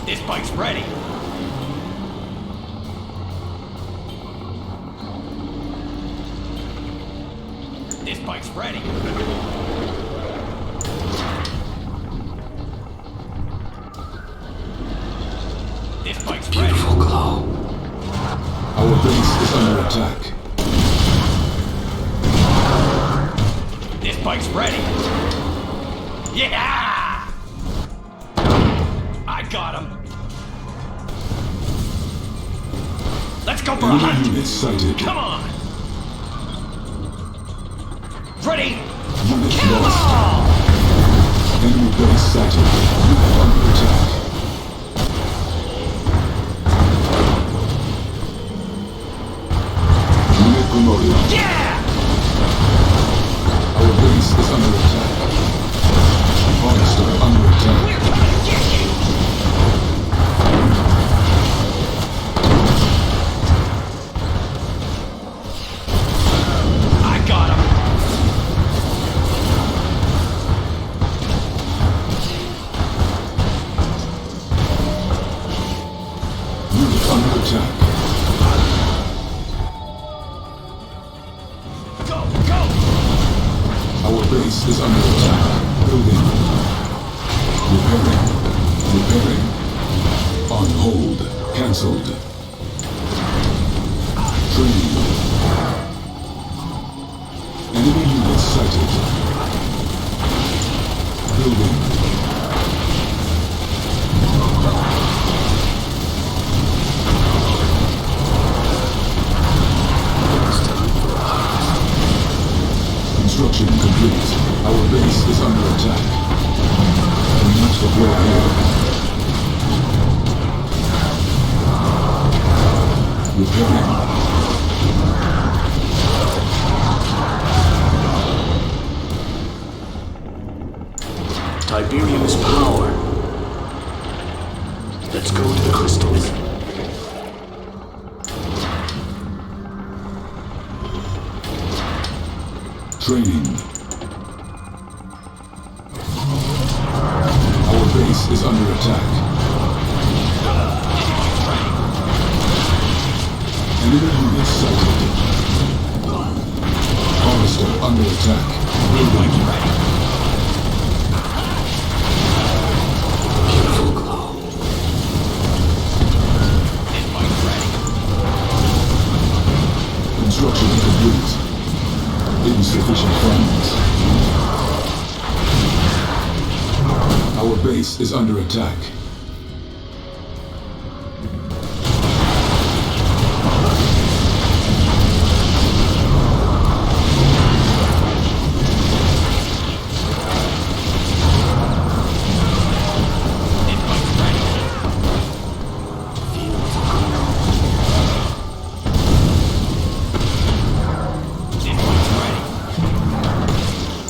This bike's ready. This bike's ready. This bike's ready. Beautiful glow. Our base is under attack. This bike's ready. Yeah! I got him. Let's go for a hunt. Enemy units sighted. Come on. Ready? Unit Kill them lost. all! Enemy base sighted. Unit under attack. Unit promoted. Yeah! Our base is under attack. Monster under attack. We're gonna get you! I got him. Unit under attack. Go, go! Our base is under attack. Building. Repairing. Repairing. On hold. Cancelled. Training. Enemy units sighted. Building. Construction complete. Our base is under attack. Cannot deploy here. Repairing. Tiberium is power. Let's go to the crystals. Training. Our base is under attack. Enemy units sighted. Harvester under attack. Building. Construction complete. Insufficient funds. Our base is under attack.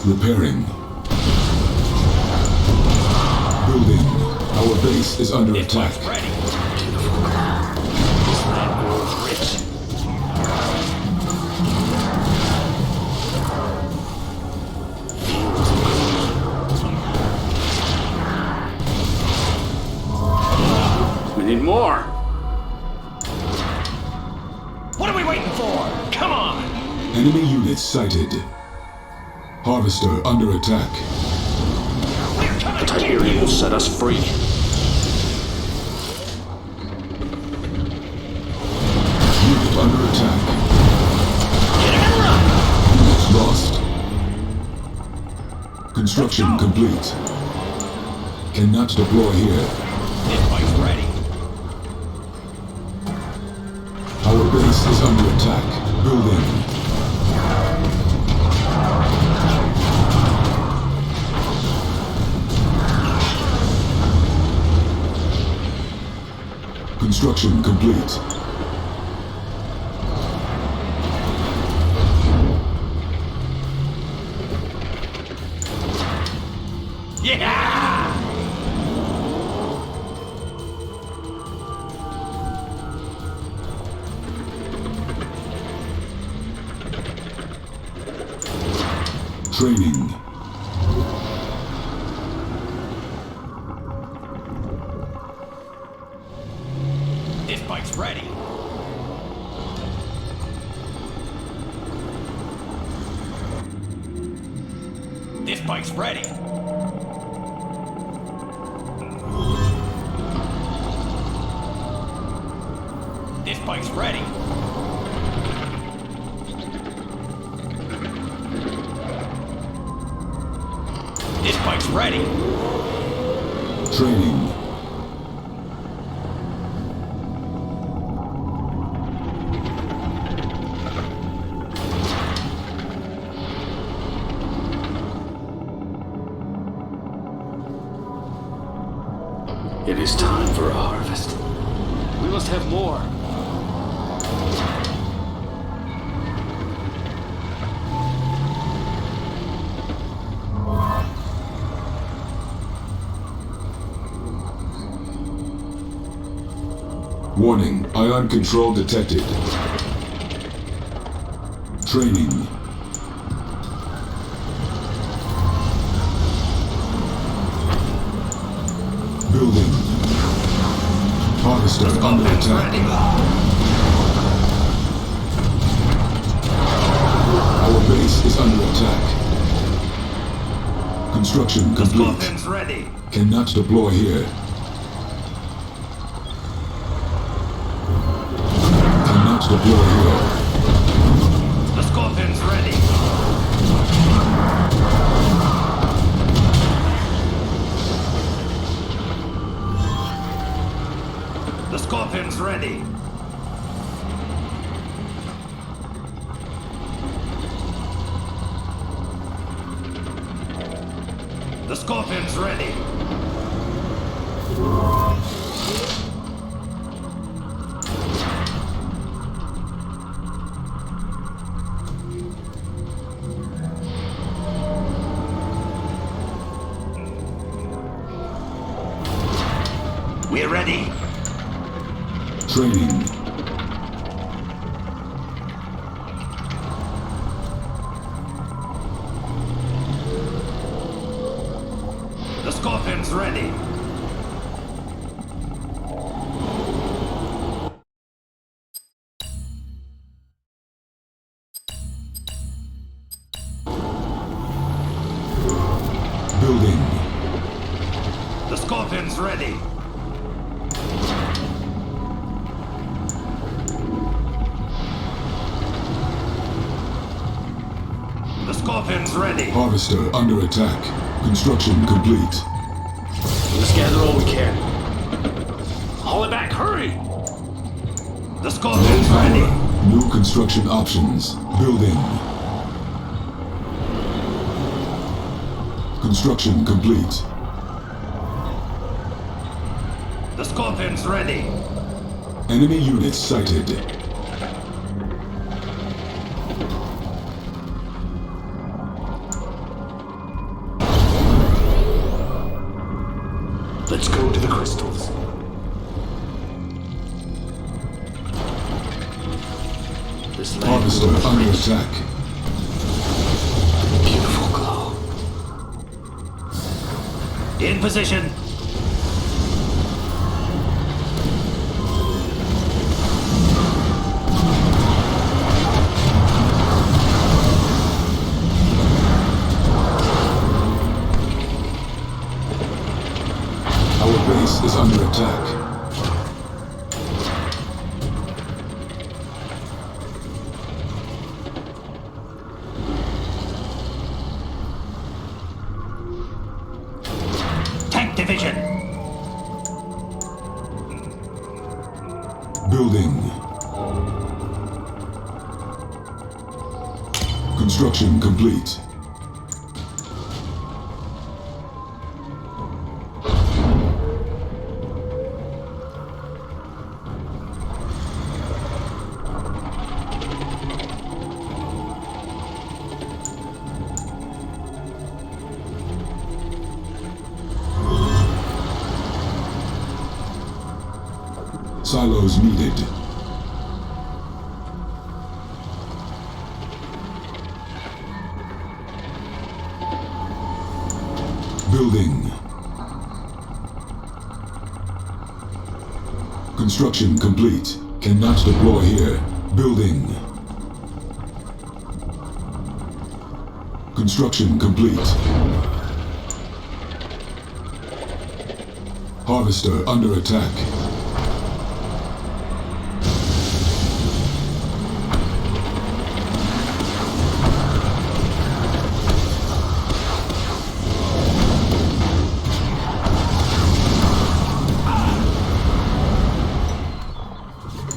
Repairing. Building. Our base is under attack. We need more. What are we waiting for? Come on! Enemy units sighted. Harvester under attack. The Tiberium will set us free. Unit under attack. Units lost. Construction complete. Cannot deploy here. This bike's ready. Our base is under attack. Building. Construction complete. Yeah! Training. This bike's ready. This bike's ready. This bike's ready. This bike's ready. Training. It is time for a harvest. We must have more. Warning, ion control detected. Training. Building. Harvester under attack. Our base is under attack. Construction complete. Scorpion's ready. Cannot deploy here. Cannot deploy here. The Scorpion's ready. The Scorpion's ready. The Scorpion's ready. We're ready. Training. The Scorpion's ready. Building. The Scorpion's ready. The Scorpion's ready. Harvester under attack. Construction complete. Let's gather all we can. Haul it back, hurry! The Scorpion's ready. New construction options. Building. Construction complete. The Scorpion's ready. Enemy units sighted. Let's go to the crystals. This land Harvester will under embrace attack. beautiful glow. In position. Our base is under attack. Tank division. Building. Construction complete. Silos needed. Building. Construction complete. Cannot deploy here. Building. Construction complete. Harvester under attack.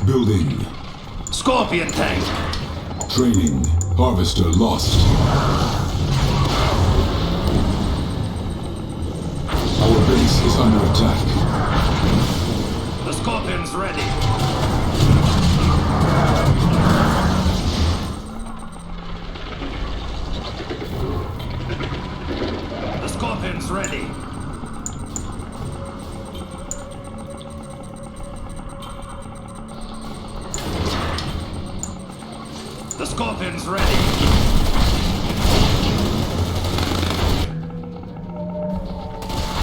Building. Scorpion tank. Training. Harvester lost. Our base is under attack. The Scorpion's ready. The Scorpion's ready. The Scorpion's ready.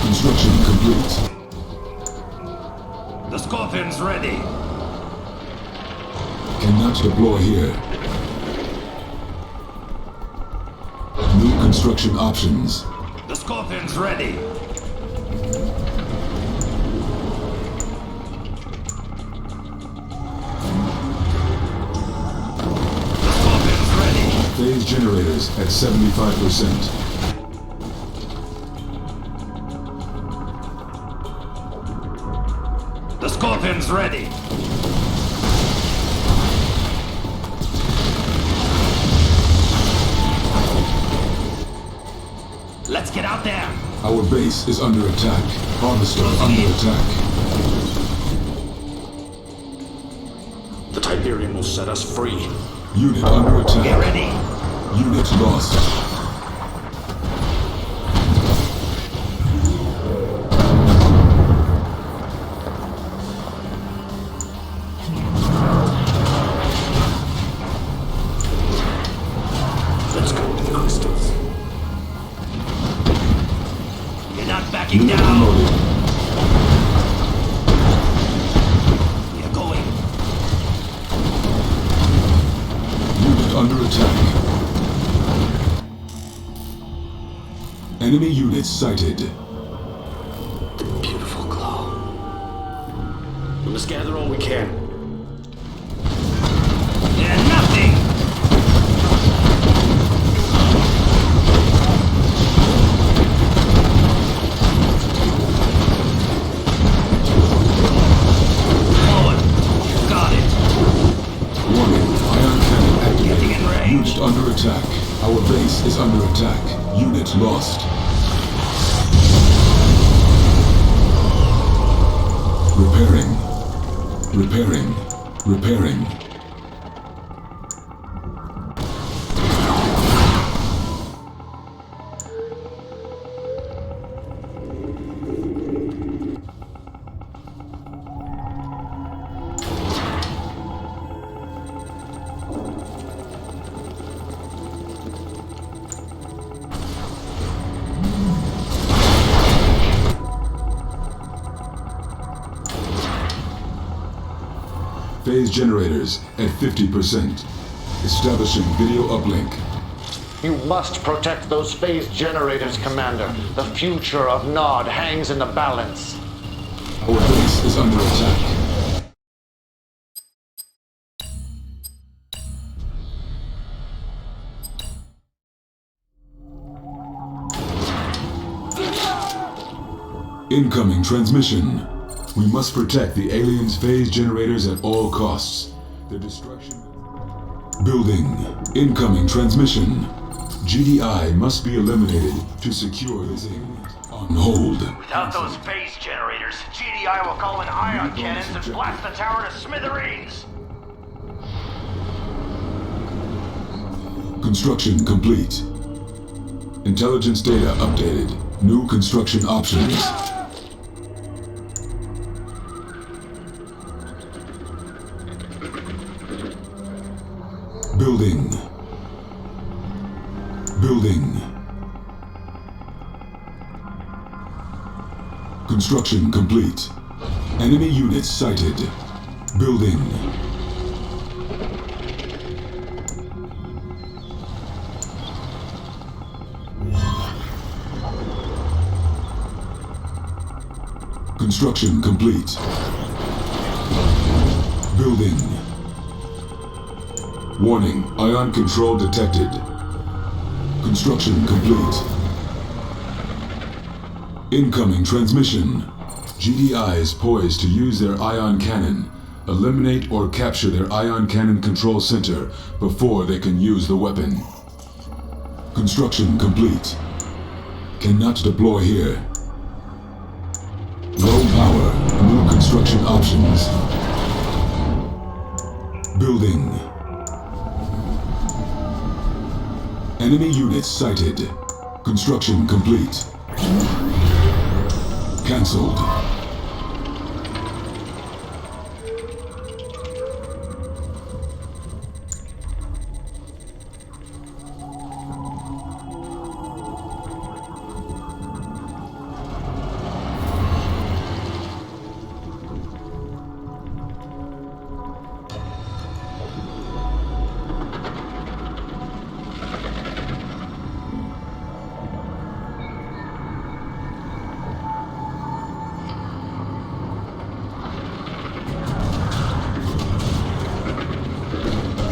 Construction complete. The Scorpion's ready. Cannot deploy here. New construction options. The Scorpion's ready. Phase generators at 75%. The Scorpion's ready. Let's get out there. Our base is under attack. Harvester under attack. The Tiberium will set us free. Unit under attack. Get ready. Unit lost. Let's go to the crystals. You're not backing down. You're going. Unit under attack. Enemy units sighted. The beautiful glow. We must gather all we can. And nothing! Forward. Got it. Warning, ion cannon activated. Unit under attack. Our base is under attack. Unit lost. Repairing. Repairing. Repairing. Phase generators at 50%. Establishing video uplink. You must protect those phase generators, Commander. The future of Nod hangs in the balance. Our base is under attack. Incoming transmission. We must protect the aliens' phase generators at all costs. Their destruction... Building. Incoming transmission. GDI must be eliminated to secure this thing. On hold. Without those phase generators, GDI will call in ion cannons and blast the tower to smithereens! Construction complete. Intelligence data updated. New construction options. Building. Building. Construction complete. Enemy units sighted. Building. Construction complete. Building. Warning, ion control detected. Construction complete. Incoming transmission. GDI is poised to use their ion cannon. Eliminate or capture their ion cannon control center before they can use the weapon. Construction complete. Cannot deploy here. Low power. New construction options. Building. Enemy units sighted. Construction complete. Cancelled.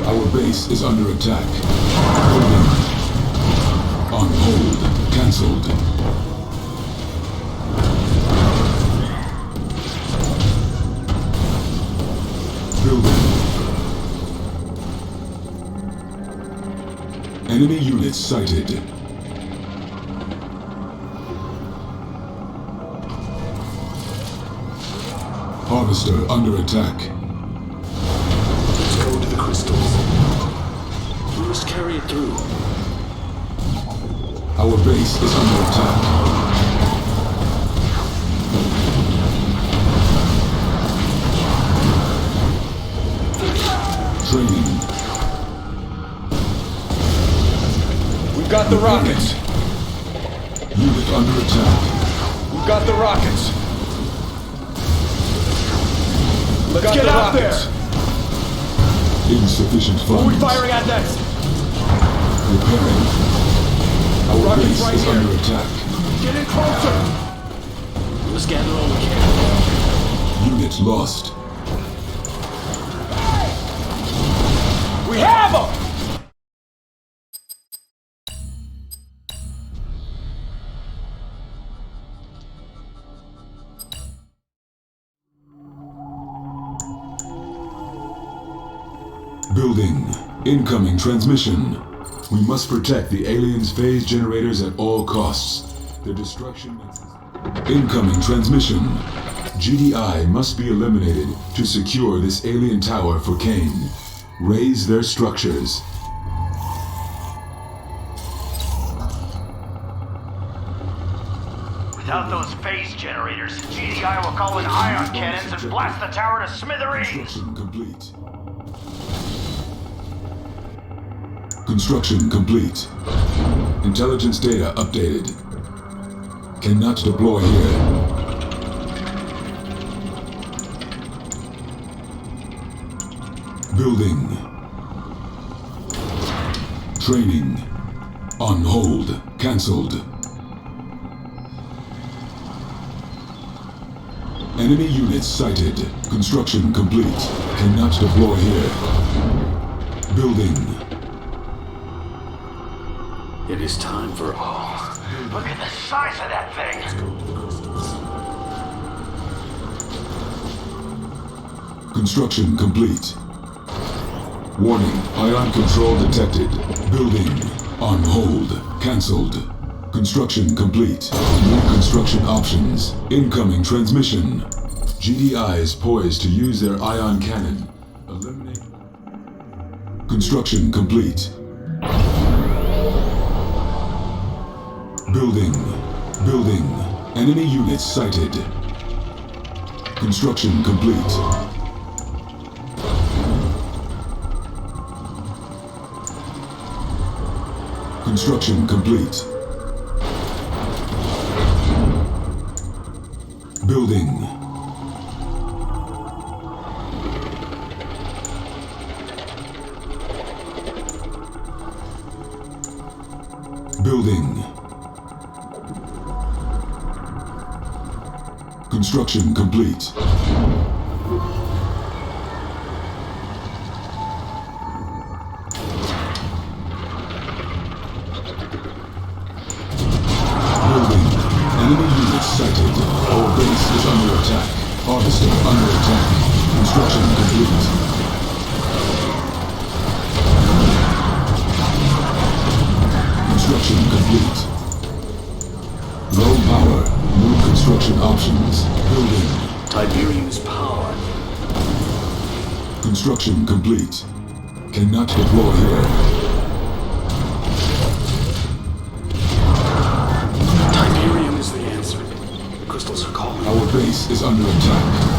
Our base is under attack. Building. On hold. Cancelled. Building. Enemy units sighted. Harvester under attack. Let's go to the crystals. We must carry it through. Our base is under attack. Training. We've got the rockets. Unit under attack. We've got the rockets. Let's get out there. Insufficient Who are we funds. firing at next? Repairing. Our Rockets base right is here. under attack. Get in closer. Let's gather all we can. Unit lost. We have them! Building. Incoming transmission. We must protect the aliens' phase generators at all costs. Their destruction... Incoming transmission. GDI must be eliminated to secure this alien tower for Kane. Raise their structures. Without those phase generators, GDI will call in ion cannons and blast the tower to smithereens. Construction complete. Construction complete. Intelligence data updated. Cannot deploy here. Building. Training. On hold. Cancelled. Enemy units sighted. Construction complete. Cannot deploy here. Building. It is time for all. Look at the size of that thing! Construction complete. Warning, ion control detected. Building. On hold. Cancelled. Construction complete. New construction options. Incoming transmission. GDIs poised to use their ion cannon. Eliminate. Construction complete. Building. Building. Enemy units sighted. Construction complete. Construction complete. Building. Building. Construction complete. Building. Enemy units sighted. Our base is under attack. Harvester under attack. Construction complete. Construction complete. Low power. New construction options. Building. Tiberium's power. Construction complete. Cannot deploy here. Tiberium is the answer. The crystals are calling. Our base is under attack.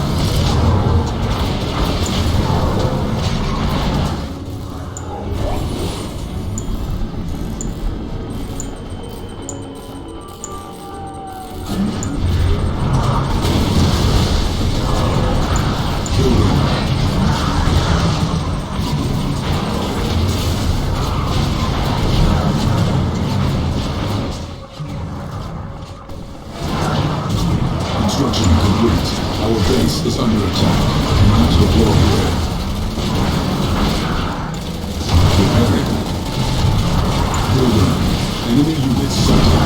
Construction complete. Our base is under attack. Cannot deploy here. Repairing. Building. Enemy units sighted.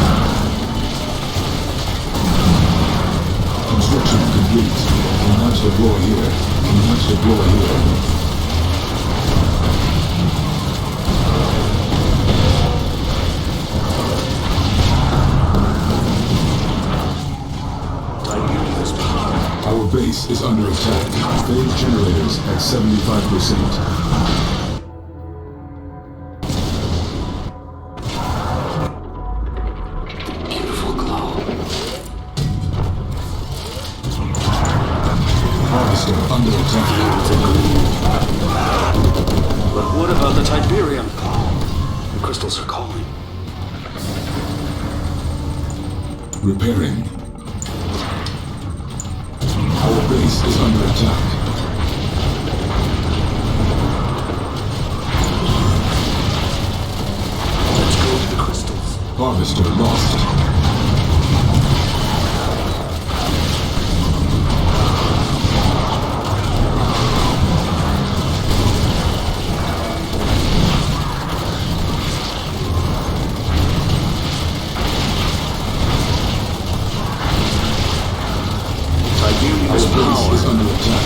Construction complete. Cannot deploy here. Cannot deploy here. Our base base is under attack. Phase generators at 75%. Under attack. But what about the Tiberium? The crystals are calling. Repairing. Our base is under attack. Let's go to the crystals. Harvester lost. Power is under attack.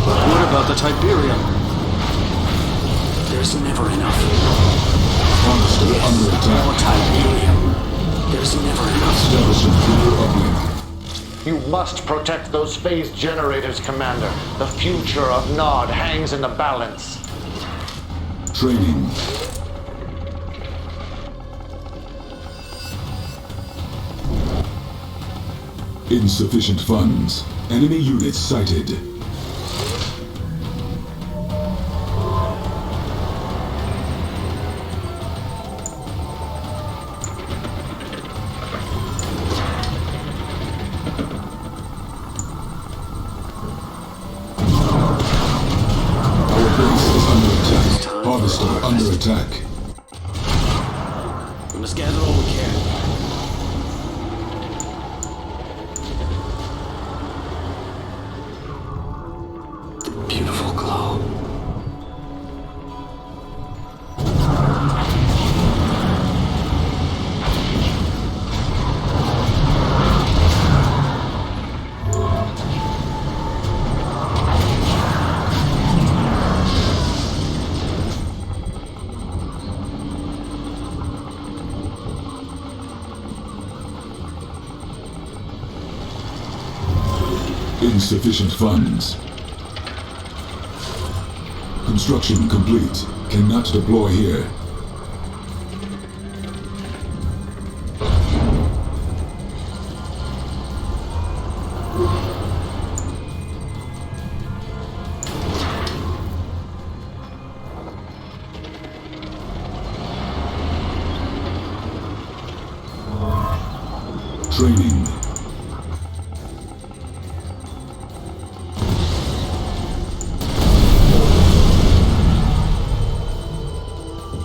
But what about the Tiberium? There's never enough. Harvester under attack. More Tiberium. There's never enough. Establishing clear uplink. You must protect those phase generators, Commander. The future of Nod hangs in the balance. Training. Insufficient funds. Enemy units sighted. Our base is under attack. Harvester under attack. We must gather all we can. Beautiful glow. Insufficient funds. Construction complete. Cannot deploy here. Training.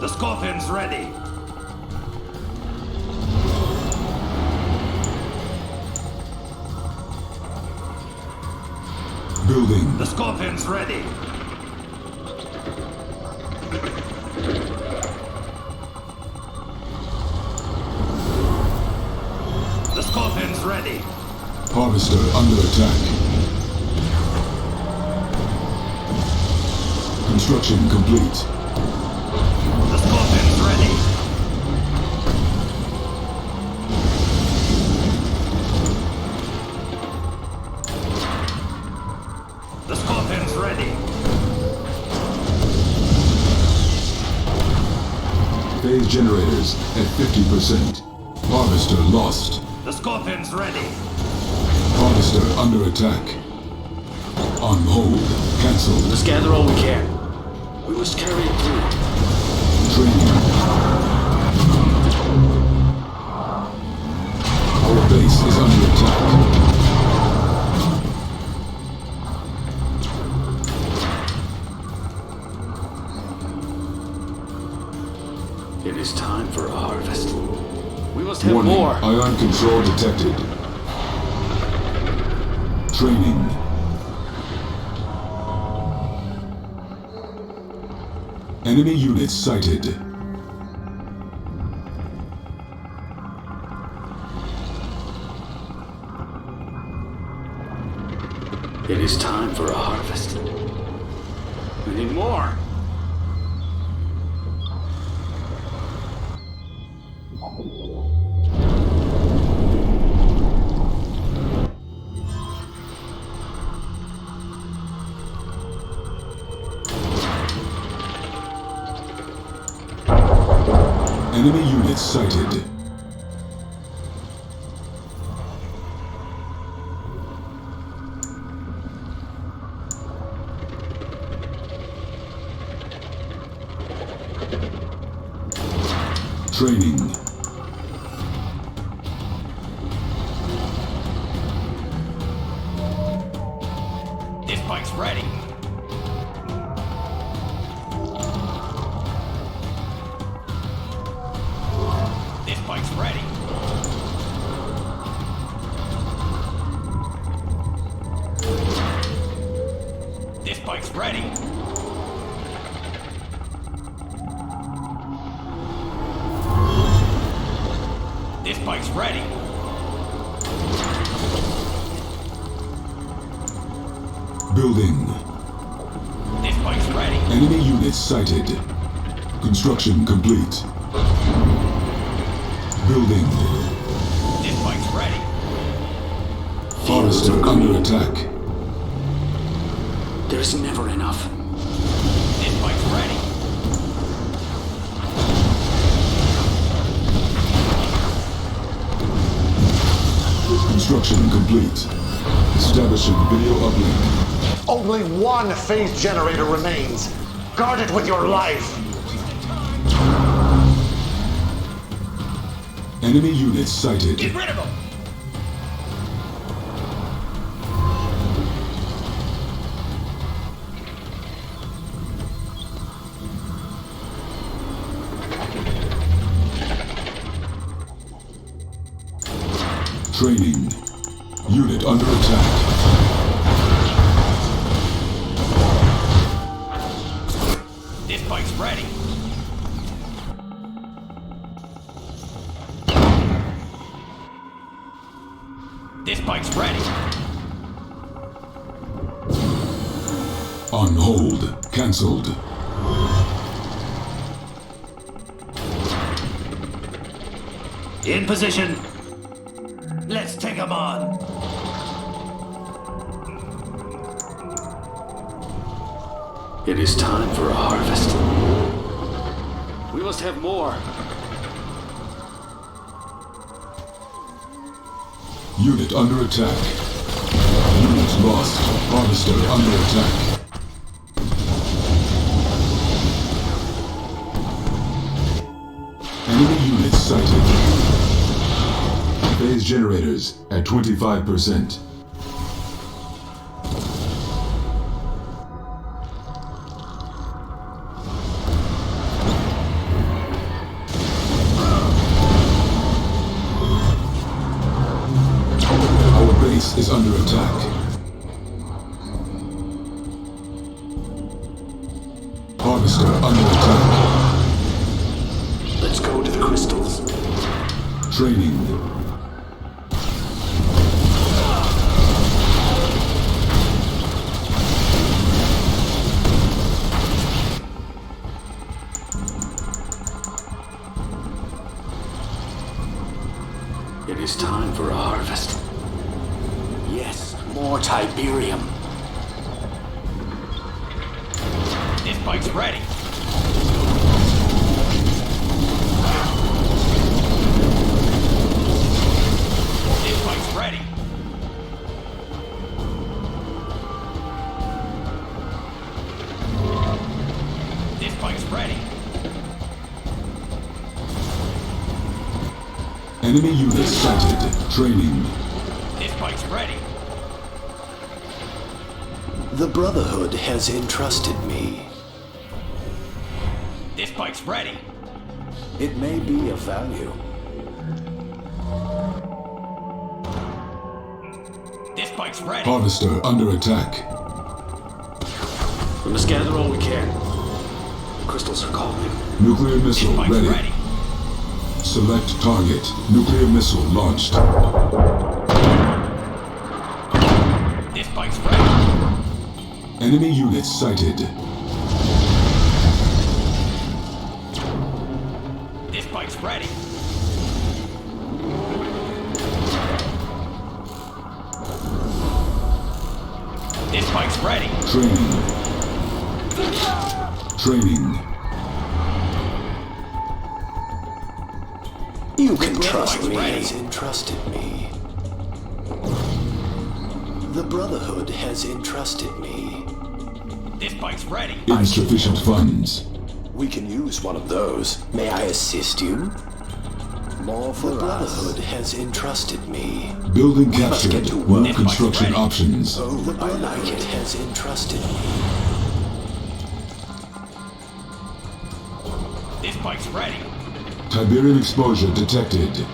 The Scorpion's ready. Building. The Scorpion's ready. The Scorpion's ready. Harvester under attack. Construction complete. The Scorpion's ready. The Scorpion's ready. Phase generators at 50%. Harvester lost. The Scorpion's ready. Harvester under attack. On hold. Cancelled. Let's gather all we can. We must carry it through. Training. Our base is under attack. It is time for a harvest. We must have Warning. more. Ion control detected. Training. Enemy units sighted. It is time for a harvest. We need more. Enemy units sighted. Training. This bike's ready. This bike's ready. This bike's ready. This bike's ready. Building. This bike's ready. Enemy units sighted. Construction complete. Building. This bike's ready. Forester under attack. There's never enough. This bike's ready. Construction complete. Establishing video uplink. Only one phase generator remains. Guard it with your life. Enemy units sighted. Get rid of them! Training. Unit under attack. This bike's ready. This bike's ready. On hold. Cancelled. In position. Let's take them on. It is time for a harvest. We must have more. Unit under attack. Unit lost. Harvester under attack. Enemy units sighted. Phase generators at 25%. Our base is under attack. Harvester under attack. Let's go to the crystals. Training. It is time for a harvest. Yes, more Tiberium. This bike's ready. This bike's ready. This bike's ready. Enemy units sighted. Training. This bike's ready. The Brotherhood has entrusted me. This bike's ready. It may be of value. This bike's ready. Harvester under attack. We must gather all we can. The crystals are calling. Nuclear missile ready. Select target. Nuclear missile launched. This bike's ready. Enemy units sighted. This bike's ready. This bike's ready. Training. Training. You can trust me. Has entrusted me. The Brotherhood has entrusted me. This bike's ready. Insufficient funds. We can use one of those. May I assist you? More for the Brotherhood has entrusted me. Building captured. New construction options. Oh, the Brotherhood has entrusted me. This bike's ready. Tiberium exposure detected.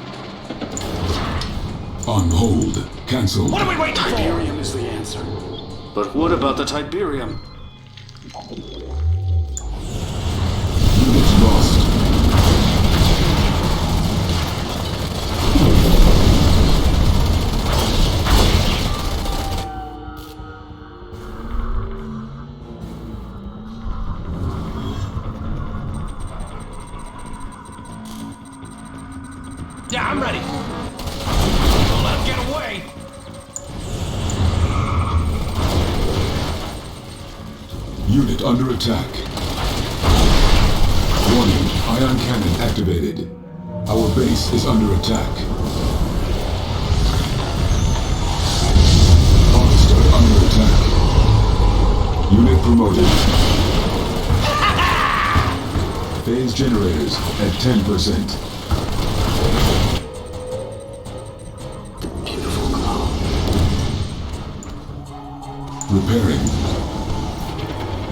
On hold. Cancelled. What are we waiting for? Tiberium is the answer. But what about the Tiberium? Unit lost. Yeah, I'm ready. Don't let him get away. Unit under attack. Warning, ion cannon activated. Our base is under attack. Monster under attack. Unit promoted. Phase generators at 10%. Repairing.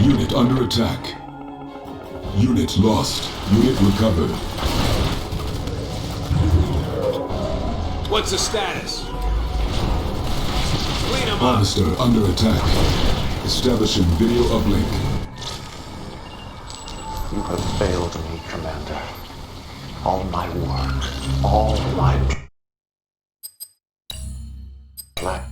Unit under attack. Unit lost. Unit recovered. What's the status? Clean him up. Harvester under attack. Establishing video uplink. You have failed me, Commander. All my work, all my black